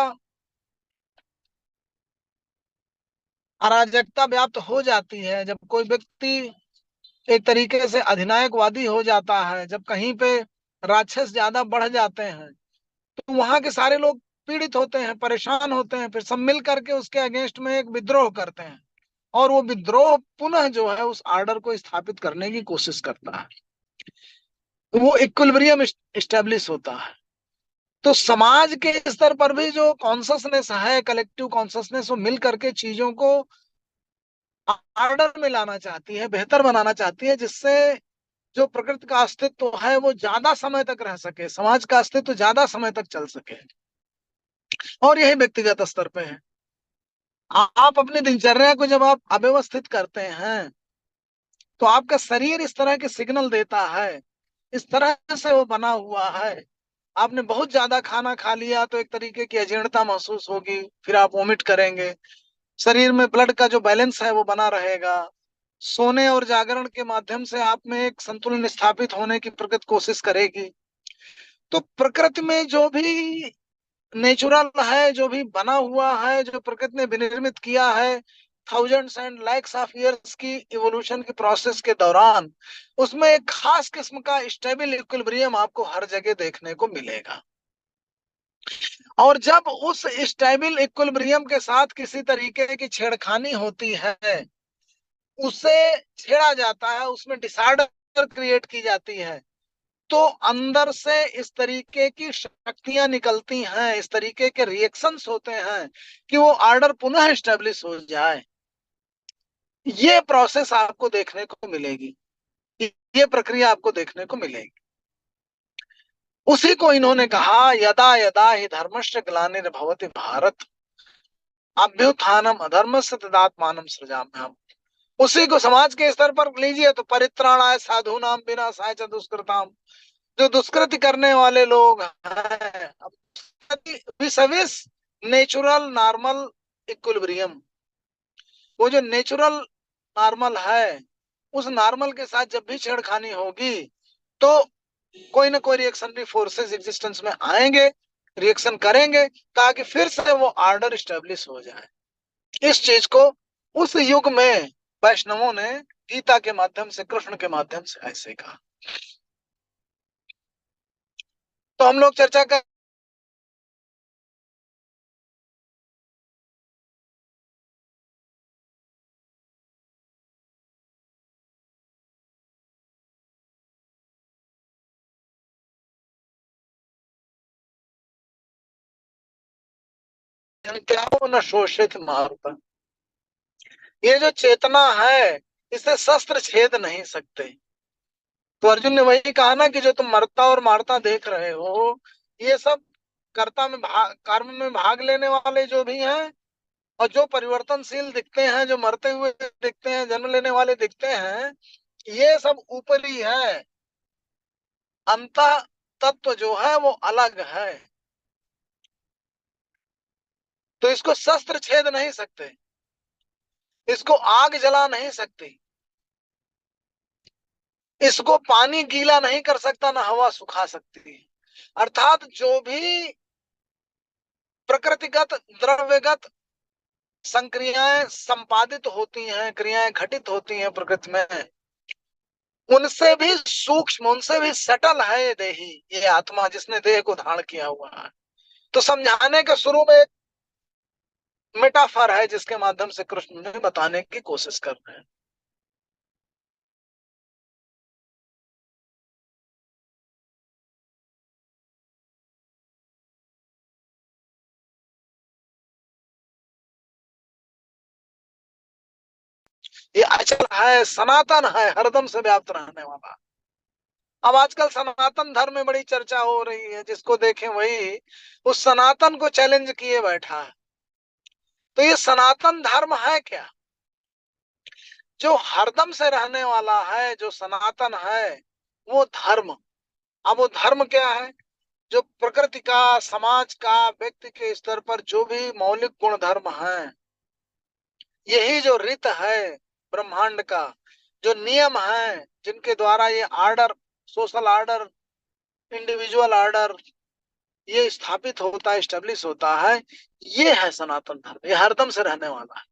अराजकता व्याप्त हो जाती है, जब कोई व्यक्ति एक तरीके से अधिनायकवादी हो जाता है, जब कहीं पे राक्षस ज्यादा बढ़ जाते हैं, तो वहां के सारे लोग पीड़ित होते हैं, परेशान होते हैं, फिर सब मिल करके उसके अगेंस्ट में एक विद्रोह करते हैं, और वो विद्रोह पुनः जो है उस आर्डर को स्थापित करने की कोशिश करता है। वो इक्विलिब्रियम इस्टेब्लिश होता है। तो समाज के स्तर पर भी जो कॉन्शसनेस है, कलेक्टिव कॉन्शसनेस, वो मिल करके चीजों को ऑर्डर में लाना चाहती है, बेहतर बनाना चाहती है, जिससे जो प्रकृति का अस्तित्व है वो ज्यादा समय तक रह सके, समाज का अस्तित्व ज्यादा समय तक चल सके। और यही व्यक्तिगत स्तर पे है। आप अपनी दिनचर्या को जब आप अव्यवस्थित करते हैं, तो आपका शरीर इस तरह के सिग्नल देता है, इस तरह से वो बना हुआ है। आपने बहुत ज्यादा खाना खा लिया तो एक तरीके की अजीर्णता महसूस होगी, फिर आप वोमिट करेंगे। शरीर में ब्लड का जो बैलेंस है वो बना रहेगा। सोने और जागरण के माध्यम से आप में एक संतुलन स्थापित होने की प्रकृति कोशिश करेगी। तो प्रकृति में जो भी नेचुरल है, जो भी बना हुआ है, जो प्रकृति ने विनिर्मित किया है thousands and lakhs of years की इवोल्यूशन की प्रोसेस के दौरान, उसमें एक खास किस्म का स्टेबल इक्विलिब्रियम आपको हर जगह देखने को मिलेगा। और जब उस स्टेबल इक्विलिब्रियम के साथ किसी तरीके की छेड़खानी होती है, उसे छेड़ा जाता है, उसमें डिसऑर्डर क्रिएट की जाती है, तो अंदर से इस तरीके की शक्तियां निकलती हैं, इस तरीके के रिएक्शंस होते हैं कि वो ऑर्डर पुनः स्टेब्लिश हो जाए। ये प्रोसेस आपको देखने को मिलेगी, ये प्रक्रिया आपको देखने को मिलेगी। उसी को इन्होंने कहा, यदा यदा ही धर्मस्य ग्लानिर्भवति भारत अभ्युत्थानम अधर्मस्य तदात्मानं सृजाम्यहम्। उसी को समाज के स्तर पर लीजिए तो परित्राणाय साधूनाम विनाशाय च दुष्कृताम। जो दुष्कृति करने वाले लोग हैं, विसविस नेचुरल नॉर्मल इक्विलिब्रियम, वो जो नेचुरल नॉर्मल है, उस नॉर्मल के साथ जब भी छेड़खानी होगी, तो कोई ना कोई रिएक्शनरी फोर्सेस एग्जिस्टेंस में आएंगे, रिएक्शन करेंगे ताकि फिर से वो ऑर्डर स्टेब्लिश हो जाए। इस चीज को उस युग में वैष्णवों ने गीता के माध्यम से, कृष्ण के माध्यम से ऐसे कहा। तो हम लोग चर्चा कर क्या हो न शोषित मारुता, ये जो चेतना है इसे शस्त्र छेद नहीं सकते। तो अर्जुन ने वही कहा ना कि जो तुम मरता और मारता देख रहे हो, ये सब कर्ता में भाग, कर्म में भाग लेने वाले जो भी हैं, और जो परिवर्तनशील दिखते हैं, जो मरते हुए दिखते हैं, जन्म लेने वाले दिखते हैं, ये सब ऊपरी है। अंत तत्व जो है वो अलग है। तो इसको शस्त्र छेद नहीं सकते, इसको आग जला नहीं सकती, इसको पानी गीला नहीं कर सकता, ना हवा सुखा सकती। अर्थात जो भी प्रकृतिगत द्रव्यगत संक्रियाएं संपादित होती हैं, क्रियाएं घटित होती हैं प्रकृति में, उनसे भी सूक्ष्म, उनसे भी सटल है ये देही, ये आत्मा जिसने देह को धारण किया हुआ है। तो समझाने के शुरू में एक मेटाफर है जिसके माध्यम से कृष्ण ने बताने की कोशिश कर रहे हैं। ये अचल है, सनातन है, हरदम से व्याप्त रहने वाला। अब आजकल सनातन धर्म में बड़ी चर्चा हो रही है, जिसको देखें वही उस सनातन को चैलेंज किए बैठा है। तो ये सनातन धर्म है क्या? जो हरदम से रहने वाला है, जो सनातन है, वो धर्म। अब वो धर्म क्या है? जो प्रकृति का, समाज का, व्यक्ति के स्तर पर जो भी मौलिक गुण धर्म है, यही जो रीत है ब्रह्मांड का, जो नियम है जिनके द्वारा ये order, social order, individual order, ये स्थापित होता है, स्टेब्लिश होता है, ये है सनातन धर्म। ये हरदम से रहने वाला है।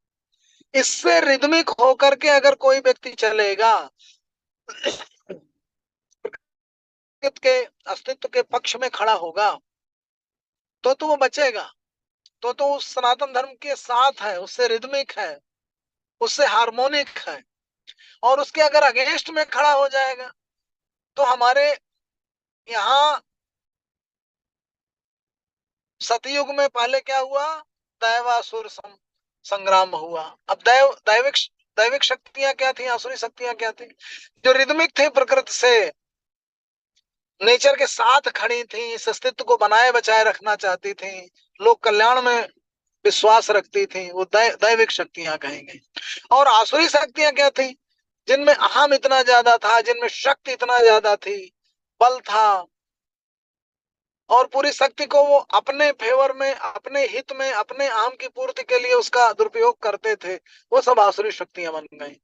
इससे रिदमिक होकर के अगर कोई व्यक्ति चलेगा, प्रकृति के अस्तित्व के पक्ष में खड़ा होगा, तो वो बचेगा। तो उस सनातन धर्म के साथ है, उससे रिदमिक है, उससे हार्मोनिक है। और उसके अगर अगेंस्ट में खड़ा हो जाएगा, तो हमारे यहाँ सतयुग में पहले क्या हुआ? दैवासुर संग्राम हुआ। अब दैविक शक्तियां क्या थी, आसुरी शक्तियां क्या थी? जो रिदमिक थी, प्रकृति से, नेचर के साथ खड़ी थी, इस अस्तित्व को बनाए बचाए रखना चाहती थी, लोक कल्याण में विश्वास रखती थी, वो दैविक शक्तियां कहेंगे। और आसुरी शक्तियां क्या थी? जिनमें अहम इतना ज्यादा था, जिनमें शक्ति इतना ज्यादा थी, बल था, और पूरी शक्ति को वो अपने फेवर में, अपने हित में, अपने अहम की पूर्ति के लिए उसका दुरुपयोग करते थे। वो सब आसुरी शक्तियां बन गई।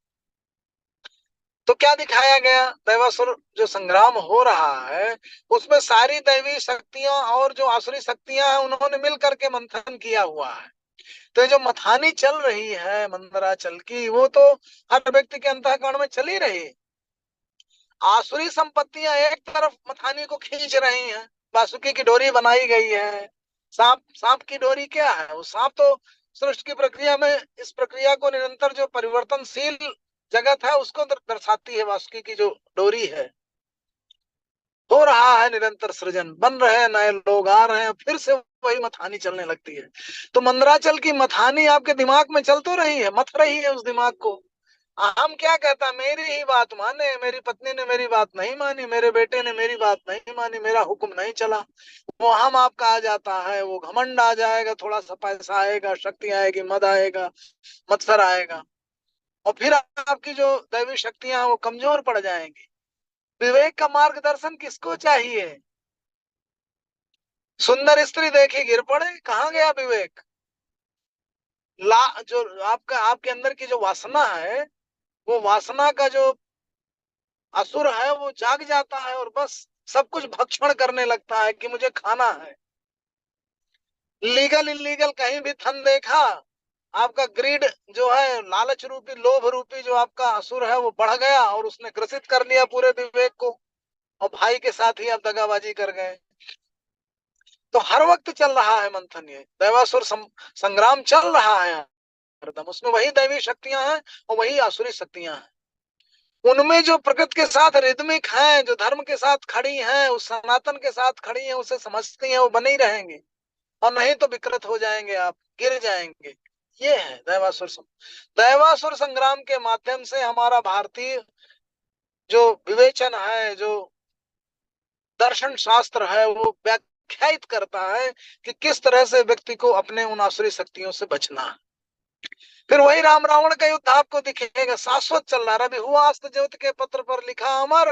तो क्या दिखाया गया? दैवासुर जो संग्राम हो रहा है, उसमें सारी दैवी शक्तियां और जो आसुरी शक्तियां हैं, उन्होंने मिल करके मंथन किया हुआ है। तो ये जो मथानी चल रही है मंदराचल की, वो तो हर व्यक्ति के अंतःकरण में चली रही। आसुरी संपत्तियां एक तरफ मथानी को खींच रही हैं, वासुकी की डोरी बनाई गई है। सांप की डोरी क्या है? वो सांप तो सृष्टि की प्रक्रिया में, इस प्रक्रिया को निरंतर, जो परिवर्तनशील जगत है उसको दर्शाती है। वासुकी की जो डोरी है, हो रहा है निरंतर सृजन, बन रहे हैं, नए लोग आ रहे हैं, फिर से वही मथानी चलने लगती है। तो मंदराचल की मथानी आपके दिमाग में चल तो रही है, मथ रही है उस दिमाग को। हम क्या कहता, मेरी ही बात माने, मेरी पत्नी ने मेरी बात नहीं मानी, मेरे बेटे ने मेरी बात नहीं मानी, मेरा हुक्म नहीं चला। वो हम आपका आ जाता है, वो घमंड आ जाएगा, थोड़ा सा पैसा आएगा, शक्ति आएगी, मद आएगा, मत्सर आएगा, और फिर आपकी जो दैवी शक्तियां हैं वो कमजोर पड़ जाएंगी। विवेक का मार्गदर्शन किसको चाहिए? सुंदर स्त्री देखी गिर पड़े, कहाँ गया विवेक? जो आपका, आपके अंदर की जो वासना है, वो वासना का जो असुर है, वो जाग जाता है और बस सब कुछ भक्षण करने लगता है कि मुझे खाना है। लीगल इलीगल कहीं भी धन देखा, आपका ग्रीड जो है, लालच रूपी लोभ रूपी जो आपका असुर है वो बढ़ गया और उसने ग्रसित कर लिया पूरे विवेक को, और भाई के साथ ही आप दगाबाजी कर गए। तो हर वक्त चल रहा है मंथन, ये दैवासुर संग्राम चल रहा है हरदम। उसमें वही दैवी शक्तियां हैं और वही आसुरी शक्तियां हैं। उनमें जो प्रकृति के साथ रिदमिक हैं, जो धर्म के साथ खड़ी हैं, उस सनातन के साथ खड़ी हैं, उसे समझती हैं, वो बने ही रहेंगे, और नहीं तो विकृत हो जाएंगे, आप गिर जाएंगे। ये है दैवासुर संग्राम के माध्यम से हमारा भारतीय जो विवेचन है, जो दर्शन शास्त्र है, वो व्याख्यायित करता है कि किस तरह से व्यक्ति को अपने उन आसुरी शक्तियों से बचना है। फिर वही राम रावण का युद्ध आपको दिखेगा, शाश्वत चल रहा। रवि हुआ अस्त ज्योति के पत्र पर लिखा अमर,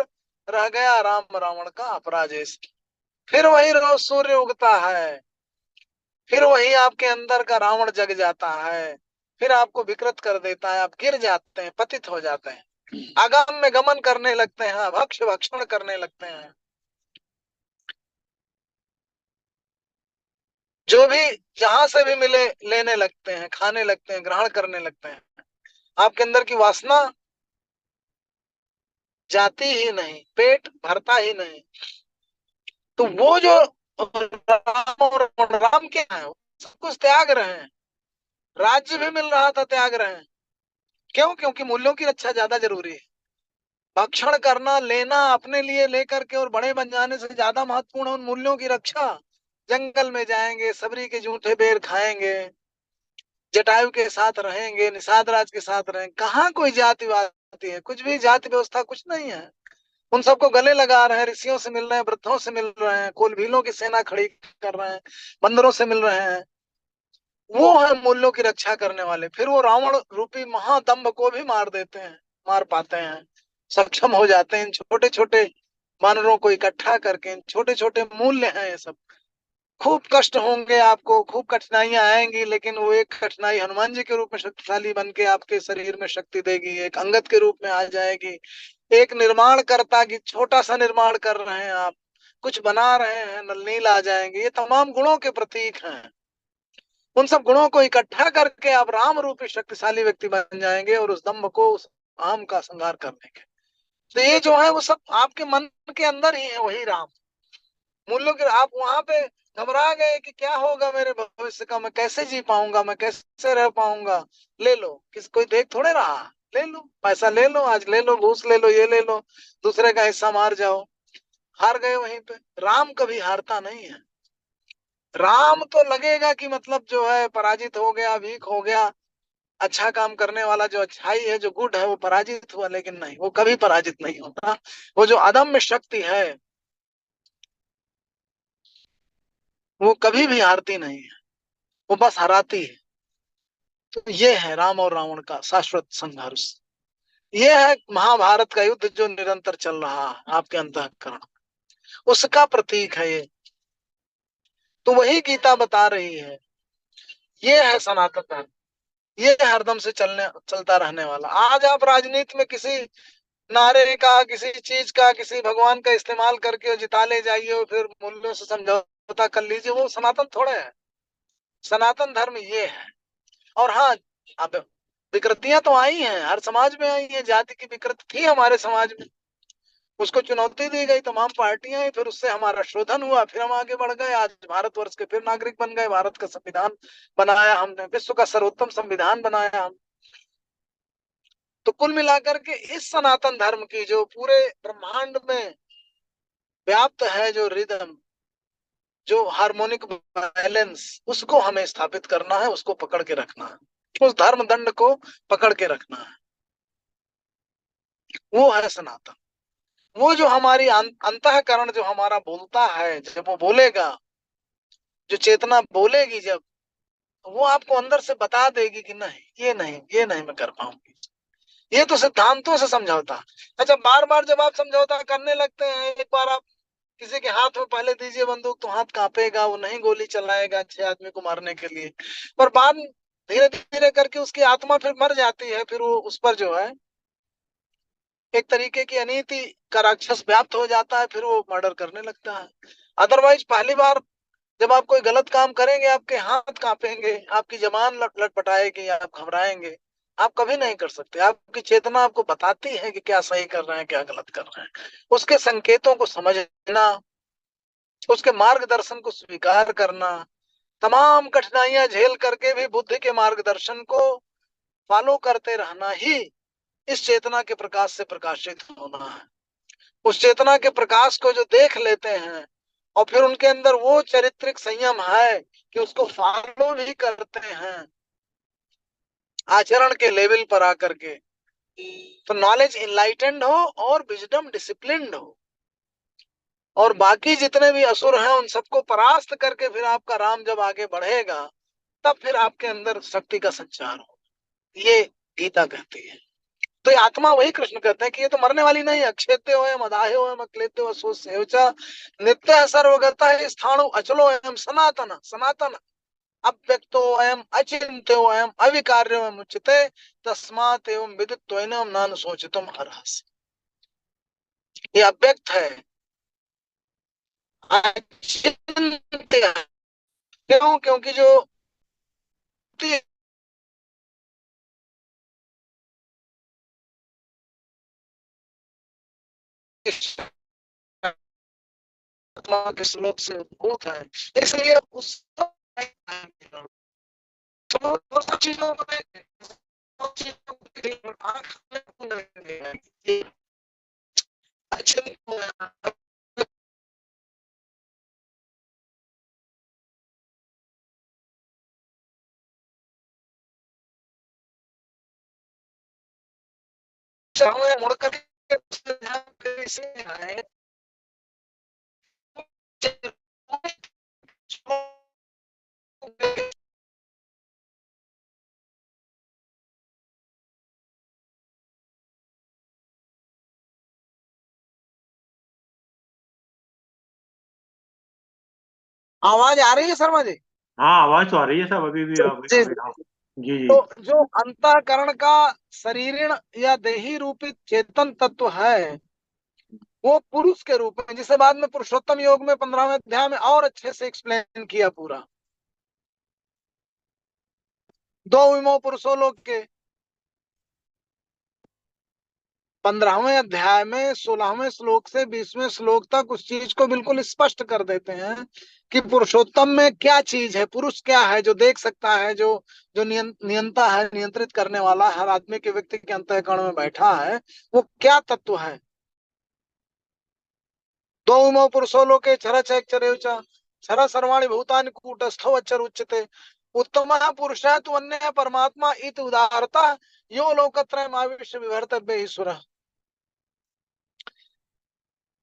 रह गया राम रावण का अपराजय। फिर वही रोज सूर्य उगता है, फिर वही आपके अंदर का रावण जग जाता है, फिर आपको विकृत कर देता है, आप गिर जाते हैं, पतित हो जाते हैं, आगाम में गमन करने लगते हैं, भक्ष भक्षण करने लगते हैं। जो भी जहां से भी मिले लेने लगते हैं, खाने लगते हैं, ग्रहण करने लगते हैं। आपके अंदर की वासना जाती ही नहीं, पेट भरता ही नहीं। तो वो जो राम और राम क्या है, सब कुछ त्याग रहे हैं। राज्य भी मिल रहा था, त्याग रहे हैं। क्यों? क्योंकि मूल्यों की रक्षा ज्यादा जरूरी है। भक्षण करना, लेना अपने लिए लेकर के और बड़े बन जाने से ज्यादा महत्वपूर्ण है उन मूल्यों की रक्षा। जंगल में जाएंगे, सबरी के जूठे बेर खाएंगे, जटायु के साथ रहेंगे, निषाद राज के साथ रहेंगे। कहाँ कोई जातिवाद है? कुछ भी जाति व्यवस्था कुछ नहीं है। उन सबको गले लगा रहे हैं, ऋषियों से मिल रहे हैं, वृद्धों से मिल रहे हैं, कोल भीलों की सेना खड़ी कर रहे हैं, बंदरों से मिल रहे हैं। वो है मूल्यों की रक्षा करने वाले। फिर वो रावण रूपी महादम्भ को भी मार देते हैं, मार पाते हैं, सक्षम हो जाते हैं। छोटे छोटे वानरों को इकट्ठा करके, छोटे छोटे मूल्य हैं ये सब। खूब कष्ट होंगे आपको, खूब कठिनाइयां आएंगी, लेकिन वो एक कठिनाई हनुमान जी के रूप में शक्तिशाली बन के आपके शरीर में शक्ति देगी, एक अंगद के रूप में आ जाएगी। एक निर्माण करता कि छोटा सा निर्माण कर रहे हैं आप, कुछ बना रहे हैं, नलनील आ जाएंगे। ये तमाम गुणों के प्रतीक हैं। उन सब गुणों को इकट्ठा करके आप राम रूपी शक्तिशाली व्यक्ति बन जाएंगे, और उस दम्भ को, उस अहम का संहार कर देंगे। तो ये जो है वो सब आपके मन के अंदर ही है, वही राम मूल्यों के। आप वहां पे घबरा गए कि क्या होगा मेरे भविष्य का, मैं कैसे जी पाऊंगा, मैं कैसे रह पाऊंगा। ले लो, किस कोई देख थोड़े रहा, ले लो पैसा, ले लो आज, ले लो घूस, ले लो ये, ले लो दूसरे का हिस्सा, मार जाओ। हार गए वहीं पे। राम कभी हारता नहीं है। राम तो लगेगा कि मतलब जो है पराजित हो गया, वीक हो गया। अच्छा काम करने वाला जो अच्छाई है, जो गुड है, वो पराजित हुआ, लेकिन नहीं, वो कभी पराजित नहीं होता। वो जो अदम्य शक्ति है, वो कभी भी हारती नहीं है, वो बस हराती है। तो ये है राम और रावण का शाश्वत संघर्ष। ये है महाभारत का युद्ध जो निरंतर चल रहा है आपके अंतःकरण, उसका प्रतीक है ये। तो वही गीता बता रही है। ये है सनातन धर्म, ये हरदम से चलता रहने वाला। आज आप राजनीति में किसी नारे का, किसी चीज का, किसी भगवान का इस्तेमाल करके जिता ले जाइए और फिर मूल्यों से समझौता कर लीजिए, वो सनातन थोड़े है। सनातन धर्म ये है। और हाँ, अब विकृतियां तो आई हैं, हर समाज में आई है। जाति की विकृति थी हमारे समाज में, उसको चुनौती दी गई, तमाम पार्टियां आई, फिर उससे हमारा शोधन हुआ, फिर हम आगे बढ़ गए। आज भारतवर्ष के फिर नागरिक बन गए, भारत का संविधान बनाया हमने, विश्व का सर्वोत्तम संविधान बनाया हम। तो कुल मिलाकर के इस सनातन धर्म की जो पूरे ब्रह्मांड में व्याप्त है, जो रिदम, जो हार्मोनिक बैलेंस, उसको हमें स्थापित करना है, उसको पकड़ के रखना है, उस धर्म दंड को पकड़ के रखना है। वो है सनातन। वो जो हमारी अंतःकरण जो हमारा बोलता है, जब वो बोलेगा, जो चेतना बोलेगी, जब वो आपको अंदर से बता देगी कि नहीं, ये नहीं, ये नहीं मैं कर पाऊंगी। ये तो सिद्धांतों से समझौता। अच्छा, बार बार जब आप समझौता करने लगते हैं, एक बार आप किसी के हाथ में पहले दीजिए बंदूक, तो हाथ कांपेगा, वो नहीं गोली चलाएगा अच्छे आदमी को मारने के लिए। पर बाद धीरे धीरे करके उसकी आत्मा फिर मर जाती है, फिर वो उस पर जो है एक तरीके की अनीति का राक्षस व्याप्त हो जाता है, फिर वो मर्डर करने लगता है। अदरवाइज पहली बार जब आप कोई गलत काम करेंगे आपके हाथ कांपेंगे, आपकी जबान लटपटाएगी, आप घबराएंगे, आप कभी नहीं कर सकते। आपकी चेतना आपको बताती है कि क्या सही कर रहे हैं क्या गलत कर रहे हैं। उसके संकेतों को समझना, उसके मार्गदर्शन को स्वीकार करना, तमाम कठिनाइयां झेल करके भी बुद्धि के मार्गदर्शन को फॉलो करते रहना ही इस चेतना के प्रकाश से प्रकाशित होना है। उस चेतना के प्रकाश को जो देख लेते हैं और फिर उनके अंदर वो चारित्रिक संयम है कि उसको फॉलो भी करते हैं आचरण के लेवल पर आकर के, तो नॉलेज इनलाइटेंड हो और विजडम डिसिप्लिन्ड हो, और बाकी जितने भी असुर हैं उन सबको परास्त करके फिर आपका राम जब आगे बढ़ेगा तब फिर आपके अंदर शक्ति का संचार हो। ये गीता कहती है। तो ये आत्मा, वही कृष्ण कहते हैं कि ये तो मरने वाली नहीं है। अक्षेत्य हो अदाहे हो अक्लेत्य हो सो सेवचा नित्य सर्वगता है स्थाणु अचलो एवं सनातन सनातन अव्यक्तो एवं अचिंत्यो एवं अविकार्यो एवं उच्यते तस्मात् एवं विदित्वैनम नान सोचितुम अर्हसि। ये अव्यक्त है, अचिंत्य है। क्यों? क्योंकि जो आत्मा के श्लोक से उद्भूत है, इसलिए उस चीजों को मुड़ करके आए। आवाज आ रही है शर्मा जी? हाँ, आवाज तो आ रही है साहब, अभी भी आप जी। जी जी। तो जो अंतःकरण का शरीरण या देही रूपी चेतन तत्व है वो पुरुष के रूप में, जिसे बाद में पुरुषोत्तम योग में 15वें अध्याय में और अच्छे से एक्सप्लेन किया पूरा। दो विमो पुरुषों लोग के 15वें अध्याय में 16वें श्लोक से 20वें श्लोक तक उस चीज को बिल्कुल स्पष्ट कर देते हैं कि पुरुषोत्तम में क्या चीज है, पुरुष क्या है जो देख सकता है, जो जो नियंता है, नियंत्रित करने वाला हर आदमी के व्यक्ति के अंतःकरण में बैठा है, वो क्या तत्व है। दो विमो पुरुषो लोके क्षर चरेचा क्षर सर्वाणि भूतानि कूटस्थो अक्षर उच्यते उत्तम पुरुष तु अन्य परमात्मा इत उदारता यो लोकत्रयम् आविश्य विवर्तव्य ईश्वर।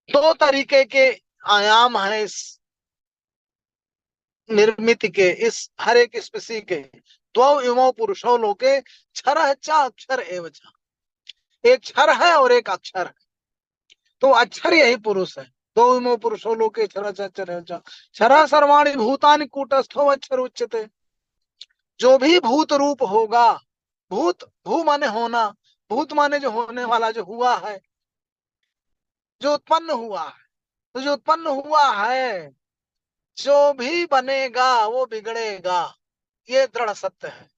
दो तरीके के आयाम हैं इस निर्मित के, इस हर एक स्पीसी के। दो इमो पुरुषो लोके क्षर च अक्षर एवं, एक क्षर है और एक अक्षर है, तो अक्षर यही पुरुष है। दो इमो पुरुषो लोके क्षर च अक्षर एवं क्षर सर्वाणि भूतानि कूटस्थो अक्षर उच्यते। जो भी भूत रूप होगा, भूत भू माने होना, भूत माने जो होने वाला, जो हुआ है, जो उत्पन्न हुआ है, तो जो उत्पन्न हुआ है जो भी बनेगा वो बिगड़ेगा, ये दृढ़ सत्य है।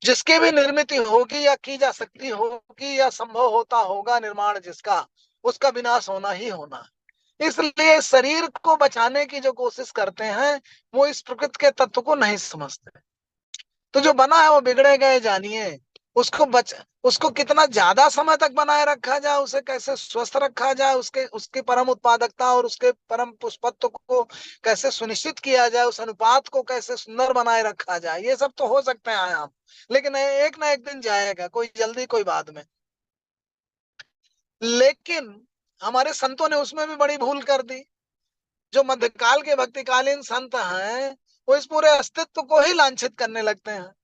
जिसकी भी निर्मित होगी या की जा सकती होगी या संभव होता होगा निर्माण जिसका, उसका विनाश होना ही होना है। इसलिए शरीर को बचाने की जो कोशिश करते हैं वो इस प्रकृति के तत्व को नहीं समझते। तो जो बना है वो बिगड़ेगा, ये जानिए। उसको कितना ज्यादा समय तक बनाए रखा जाए, उसे कैसे स्वस्थ रखा जाए, उसके उसकी परम उत्पादकता और उसके परम पुष्पत्व को कैसे सुनिश्चित किया जाए, उस अनुपात को कैसे सुंदर बनाए रखा जाए, ये सब तो हो सकते हैं आयाम, लेकिन एक ना एक दिन जाएगा, कोई जल्दी कोई बाद में। लेकिन हमारे संतों ने उसमें भी बड़ी भूल कर दी। जो मध्यकाल के भक्तिकालीन संत हैं वो इस पूरे अस्तित्व को ही लांछित करने लगते हैं।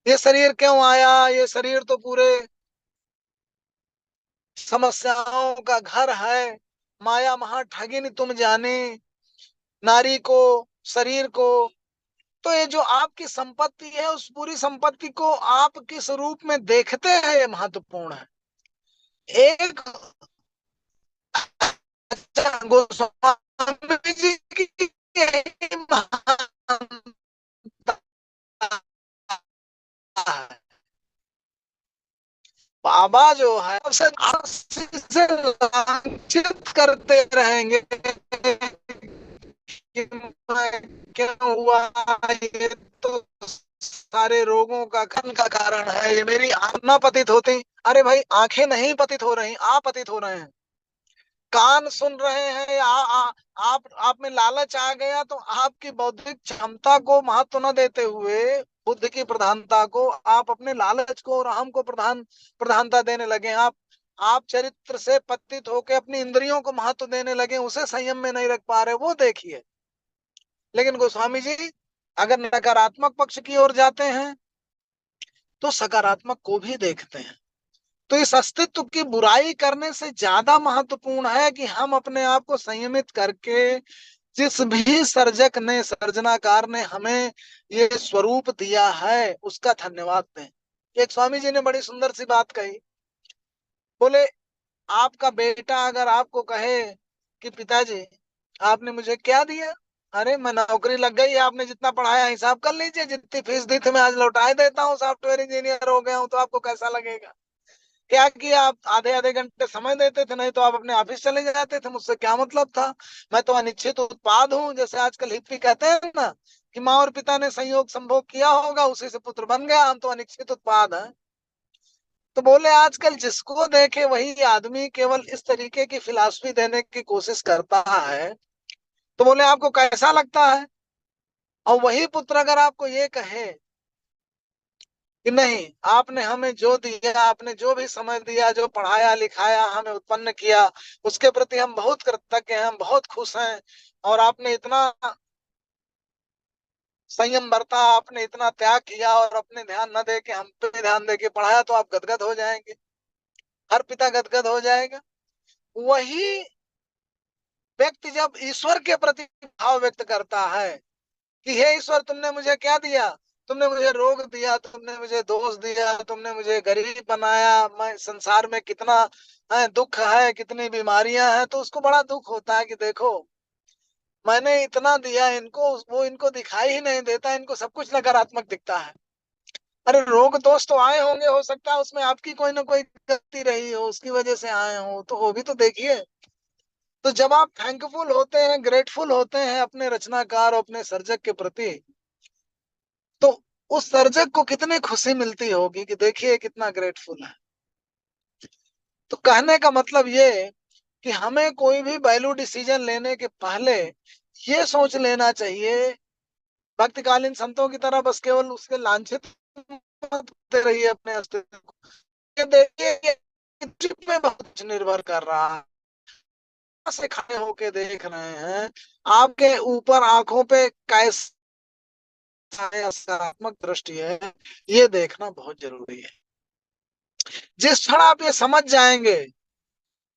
ये शरीर क्यों आया, ये शरीर तो पूरे समस्याओं का घर है, माया महा ठगिनी तुम जाने, नारी को, शरीर को। तो ये जो आपकी संपत्ति है उस पूरी संपत्ति को आप किस रूप में देखते हैं ये महत्वपूर्ण है। एक गोस्वामी जी की यही महानता है। बाबा जो है से लांछित करते रहेंगे कि मैं क्या हुआ, ये तो सारे रोगों का कारण है, ये मेरी आंखें पतित होती। अरे भाई, आंखें नहीं पतित हो रही, आप पतित हो रहे हैं। कान सुन रहे हैं, आप में लालच आ गया तो आपकी बौद्धिक क्षमता को महत्व न देते हुए, बुद्ध की प्रधानता को, आप अपने लालच को और अहम को प्रधानता देने लगे। आप चरित्र से पतित होकर अपनी इंद्रियों को महत्व देने लगे, उसे संयम में नहीं रख पा रहे, वो देखिए। लेकिन गोस्वामी जी अगर नकारात्मक पक्ष की ओर जाते हैं तो सकारात्मक को भी देखते हैं। तो इस अस्तित्व की बुराई करने से ज्यादा महत्वपूर्ण है कि हम अपने आप को संयमित करके जिस भी सर्जक ने, सर्जनाकार ने हमें ये स्वरूप दिया है उसका धन्यवाद दें। एक स्वामी जी ने बड़ी सुंदर सी बात कही। बोले, आपका बेटा अगर आपको कहे कि पिताजी आपने मुझे क्या दिया, अरे मैं नौकरी लग गई, आपने जितना पढ़ाया हिसाब कर लीजिए, जितनी फीस दी थी मैं आज लौटा देता हूँ, सॉफ्टवेयर इंजीनियर हो गया हूँ, तो आपको कैसा लगेगा? क्या किया, आप आधे आधे घंटे समय देते थे, नहीं तो आप अपने ऑफिस चले जाते थे, मुझसे क्या मतलब था? मैं तो अनिश्चित उत्पाद हूँ, जैसे आजकल हिप्पी कहते हैं ना कि माँ और पिता ने संयोग संभोग किया होगा, उसी से पुत्र बन गया, हम तो अनिश्चित उत्पाद हैं। तो बोले आजकल जिसको देखे वही आदमी केवल इस तरीके की फिलॉसफी देने की कोशिश करता है। तो बोले आपको कैसा लगता है? और वही पुत्र अगर आपको ये कहे कि नहीं, आपने हमें जो दिया, आपने जो भी समय दिया, जो पढ़ाया लिखाया, हमें उत्पन्न किया, उसके प्रति हम बहुत कृतज्ञ हैं, हम बहुत खुश हैं, और आपने इतना संयम बरता, आपने इतना त्याग किया और अपने ध्यान न दे के हम पे ध्यान दे के पढ़ाया, तो आप गदगद हो जाएंगे। हर पिता गदगद हो जाएगा। वही व्यक्ति जब ईश्वर के प्रति भाव व्यक्त करता है कि हे ईश्वर, तुमने मुझे क्या दिया? तुमने मुझे रोग दिया, तुमने मुझे दोष दिया, तुमने मुझे गरीब बनाया, मैं संसार में कितना दुख है, कितनी बीमारियां हैं, तो उसको बड़ा दुख होता है कि देखो मैंने इतना दिया इनको, वो इनको दिखाई ही नहीं देता, इनको सब कुछ नकारात्मक दिखता है। अरे रोग दोष तो आए होंगे, हो सकता है उसमें आपकी कोई ना कोई गलती रही हो, उसकी वजह से आए हो, तो वो भी तो देखिए। तो जब आप थैंकफुल होते हैं, ग्रेटफुल होते हैं अपने रचनाकार और अपने सर्जक के प्रति, तो उस सर्जक को कितनी खुशी मिलती होगी कि देखिए कितना ग्रेटफुल है। तो कहने का मतलब ये कि हमें कोई भी वैल्यू डिसीजन लेने के पहले ये सोच लेना चाहिए, भक्तिकालीन संतों की तरह बस केवल उसके लांछित मत करते रहिए अपने अस्तित्व को। ये देखिए कि ट्रिप में बहुत कुछ निर्भर कर रहा है। से खड़े होके देख रहे हैं, आपके ऊपर आंखों पे कैसा सकारात्मक दृष्टि है, ये देखना बहुत जरूरी है। जिस क्षण आप ये समझ जाएंगे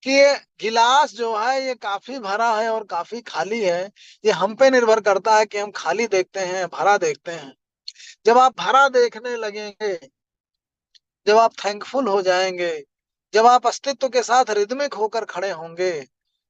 कि ये गिलास जो है ये काफी भरा है और काफी खाली है, ये हम पे निर्भर करता है कि हम खाली देखते हैं भरा देखते हैं। जब आप भरा देखने लगेंगे, जब आप थैंकफुल हो जाएंगे, जब आप अस्तित्व के साथ रिदमिक होकर खड़े होंगे,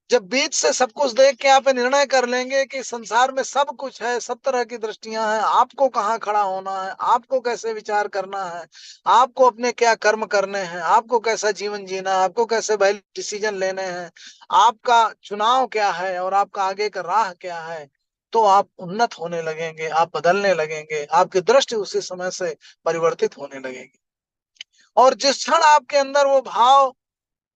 जब बीच से सब कुछ देख के आप निर्णय कर लेंगे कि संसार में सब कुछ है, सब तरह की दृष्टियां हैं, आपको कहाँ खड़ा होना है, आपको कैसे विचार करना है, आपको अपने क्या कर्म करने हैं, आपको कैसा जीवन जीना है, आपको कैसे वैल्यू डिसीजन लेने हैं, आपका चुनाव क्या है और आपका आगे का राह क्या है, तो आप उन्नत होने लगेंगे, आप बदलने लगेंगे, आपकी दृष्टि उसी समय से परिवर्तित होने लगेगी। और जिस क्षण आपके अंदर वो भाव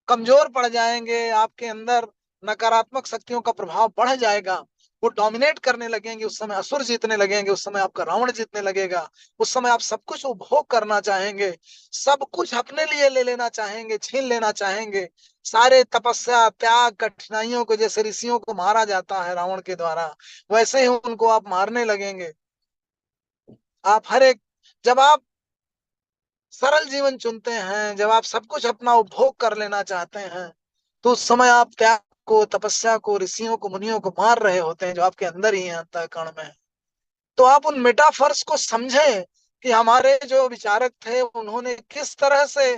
कमजोर पड़ जाएंगे, आपके अंदर नकारात्मक शक्तियों का प्रभाव बढ़ जाएगा, वो डोमिनेट करने लगेंगे, उस समय असुर जीतने लगेंगे, उस समय आपका रावण जीतने लगेगा, उस समय आप सब कुछ उपभोग करना चाहेंगे, सब कुछ अपने लिए ले लेना चाहेंगे, छीन लेना चाहेंगे। सारे तपस्या त्याग कठिनाइयों को, जैसे ऋषियों को मारा जाता है रावण के द्वारा, वैसे ही उनको आप मारने लगेंगे। आप हर एक, जब आप सरल जीवन चुनते हैं, जब आप सब कुछ अपना उपभोग कर लेना चाहते हैं, तो उस समय आप त्याग को, तपस्या को, ऋषियों को, मुनियों को मार रहे होते हैं जो आपके अंदर ही है, अंतःकरण में है। तो आप उन मेटाफर्स को समझें कि हमारे जो विचारक थे उन्होंने किस तरह से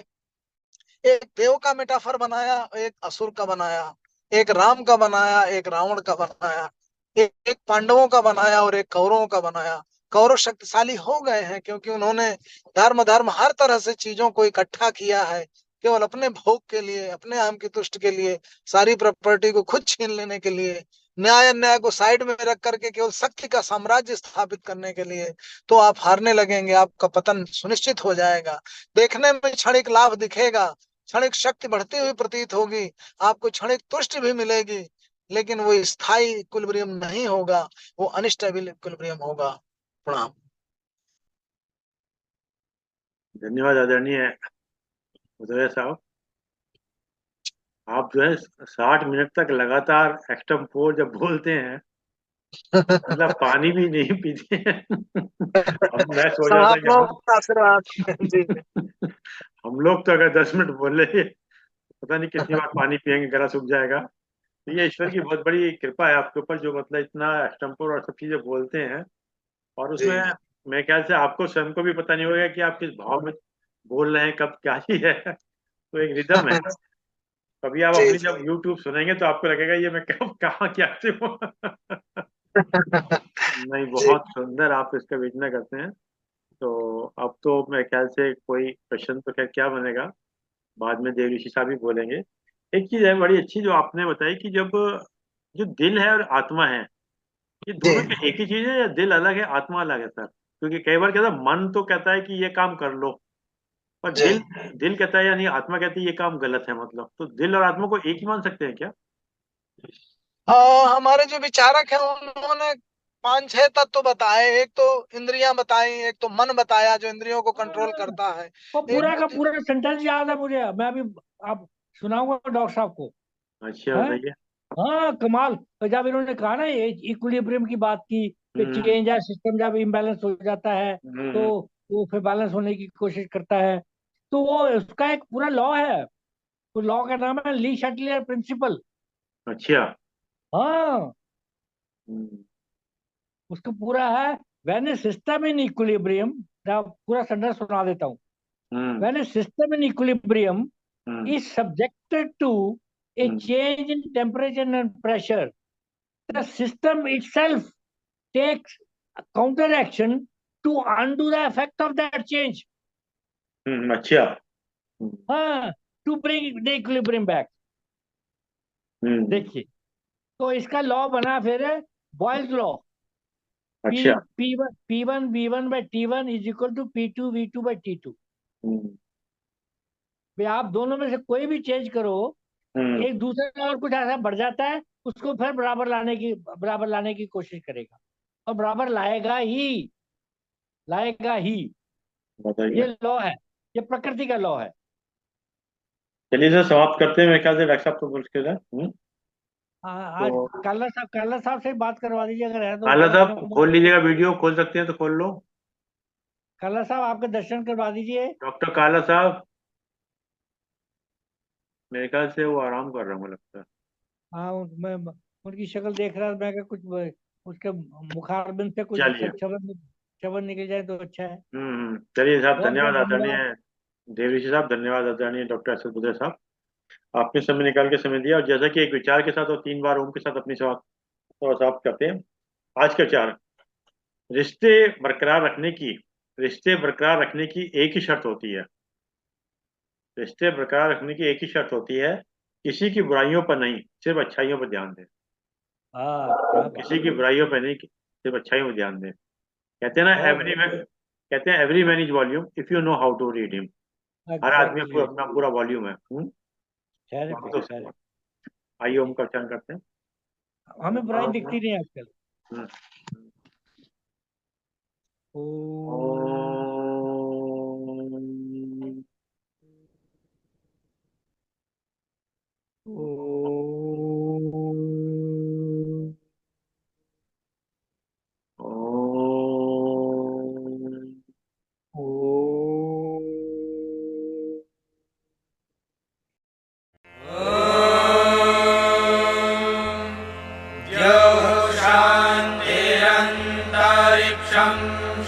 एक देव का मेटाफर बनाया, एक असुर का बनाया। एक राम का बनाया, एक रावण का बनाया, एक पांडवों का बनाया और एक कौरवों का बनाया। कौरव शक्तिशाली हो गए हैं क्योंकि उन्होंने धर्म धर्म हर तरह से चीजों को इकट्ठा किया है, केवल अपने भोग के लिए, अपने आम की तुष्ट के लिए, सारी प्रॉपर्टी को खुद छीन लेने के लिए, न्याय अन्याय को साइड में रख करके केवल शक्ति का साम्राज्य स्थापित करने के लिए। तो आप हारने लगेंगे, आपका पतन सुनिश्चित हो जाएगा। देखने में क्षणिक लाभ दिखेगा, क्षणिक शक्ति बढ़ती हुई प्रतीत होगी, आपको क्षणिक तुष्टि भी मिलेगी, लेकिन वो स्थायी इक्विलिब्रियम नहीं होगा, वो अनस्टेबल इक्विलिब्रियम होगा। प्रणाम। धन्यवाद आदरणीय उदय साहब। आप जो है 60 मिनट तक लगातार एक्सटेम्पोर जब बोलते हैं, मतलब पानी भी नहीं पीते हैं। अब मैं सोच सब रहा था आप कि लोगों का आशीर्वाद जी। हम लोग तो अगर 10 मिनट बोल रहे, पता नहीं कितनी बार पानी पियेंगे, गला सूख जाएगा। तो ये ईश्वर की बहुत बड़ी कृपा है आपके ऊपर, जो मतलब इतना एक्सटेम्पोर और सब चीजें बोलते हैं। और जी उसमें मेरे ख्याल से आपको स्वयं को भी पता नहीं होगा कि आप किस भाव में बोल रहे हैं, कब क्या ही है। तो एक रिदम है। कभी आप जी अपनी जी। जब YouTube सुनेंगे तो आपको लगेगा ये मैं कब कहाँ क्या से हूँ। नहीं, जी बहुत सुंदर आप इसका विवेचना करते हैं। तो अब तो मेरे ख्याल से कोई प्रश्न तो खैर क्या बनेगा, बाद में देव ऋषि साहब भी बोलेंगे। एक चीज है बड़ी अच्छी जो आपने बताई कि जब जो दिल है और आत्मा है, ये जी। दोनों क्या एक ही चीज है या दिल अलग है आत्मा अलग है सर? क्योंकि कई बार कहता है मन तो कहता है कि ये काम कर लो, पर जी दिल दिल कहता है, यानी आत्मा कहती है ये काम गलत है। मतलब तो दिल और आत्मा को एक ही मान सकते हैं क्या? हमारे जो विचारक हैं उन्होंने पांच छह तत्व बताए। एक तो इंद्रियां बताई, एक तो मन बताया जो इंद्रियों को कंट्रोल करता है, वो एक पूरा का बुद्धि। पूरा सेंटेंस याद है मुझे, मैं अभी आप सुनाऊंगा डॉक्टर साहब को। अच्छा, है, बताइए। हाँ कमाल। तो जब इन्होंने कहा ना इक्विलिब्रियम की बात की, हम्म चेंज है सिस्टम, जब इम्बैलेंस हो जाता है तो हम्म वो फिर बैलेंस होने की कोशिश करता है। तो वो उसका एक पूरा लॉ है, तो लॉ का नाम है ली शटलियर प्रिंसिपल। अच्छा। हाँ, हम्म उसका पूरा है, when a system in equilibrium, पूरा सेंटेंस सुना देता हूँ। Hmm when a system in equilibrium hmm is subjected to a hmm change in temperature and pressure, the system itself takes counteraction to undo the effect of that change. अच्छा। हम्म हाँ, to bring the equilibrium back. हम्म, देखिए, तो इसका law बना फिर Boyle's law, P अच्छा। P1 V1 by T1 is equal to P2 V2 by T2। हम्म भाई आप दोनों में से कोई भी चेंज करो, हम्म एक दूसरे का और कुछ ऐसा बढ़ जाता है, उसको फिर बराबर लाने की कोशिश करेगा, और बराबर लाएगा ही। बताइए। ये लॉ है, ये प्रकृति का लॉ है। चलिए सर, समाप्त करते हैं। मेरे ख्याल से डॉक्टर साहब तो मुश्किल है। आज तो काला साहब से बात करवा दीजिए, अगर है तो काला मैं साहब कहूँगा। खोल लीजिएगा, वीडियो खोल सकते हैं तो खोल लो। काला साहब आपके दर्शन करवा दीजिए। डॉक्टर काला साहब, मेरे ख्याल से वो आराम कर रहा है, मुझे लगता है। हाँ, मैं उनकी शक्ल देख रहा था, मैं कहा कुछ उसके मुखारबिंद से कुछ चलिए। चवन निकल जाए तो अच्छा है। चलिए साहब, बहुत बहुत धन्यवाद धन्यवाद। आदरणीय देवऋषि साहब, धन्यवाद आदरणीय डॉक्टर अशोक बुधे साहब। आपने समय निकाल के समय दिया, और जैसा कि एक विचार के साथ और 3 बार ओम के साथ अपनी समाप्त करते हैं। आज का विचार, रिश्ते बरकरार रखने की रिश्ते बरकरार रखने की एक ही शर्त होती है। रिश्ते बरकरार रखने की एक ही शर्त होती है, किसी की बुराइयों पर नहीं, सिर्फ अच्छाइयों पर ध्यान दें। हाँ, क्या बात। किसी की बुराइयों पर नहीं, सिर्फ अच्छाइयों पर ध्यान दें। कहते हैं ना, बहुत एवरी बहुत। मैन कहते हैं every man is volume if you know how to read him. हर आदमी एग्जैक्टली। अपना पूरा वॉल्यूम है। वेरी हम गुड, तो वेरी। आइए ओम का उच्चारण करते हैं। हमें बुराई दिखती नहीं आजकल। हम्म। ओ ओम। ओ ओम। ओ शान्तिरन्तरिक्षं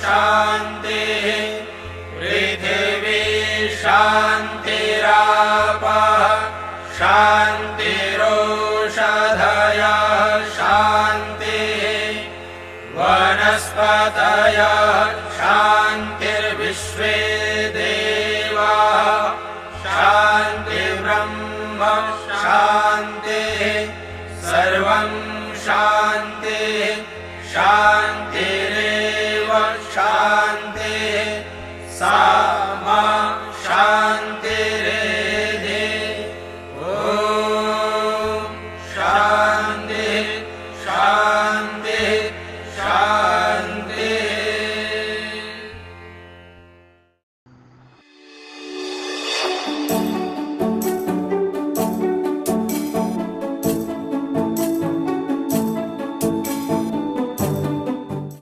शान्तिः पृथिवी शान्तिरापः शान्तिरोषधयः शान्तिः सर्वं शान्तिः शान्तिरेव शान्तिः सा मा शान्तिरेधि ॐ शान्तिः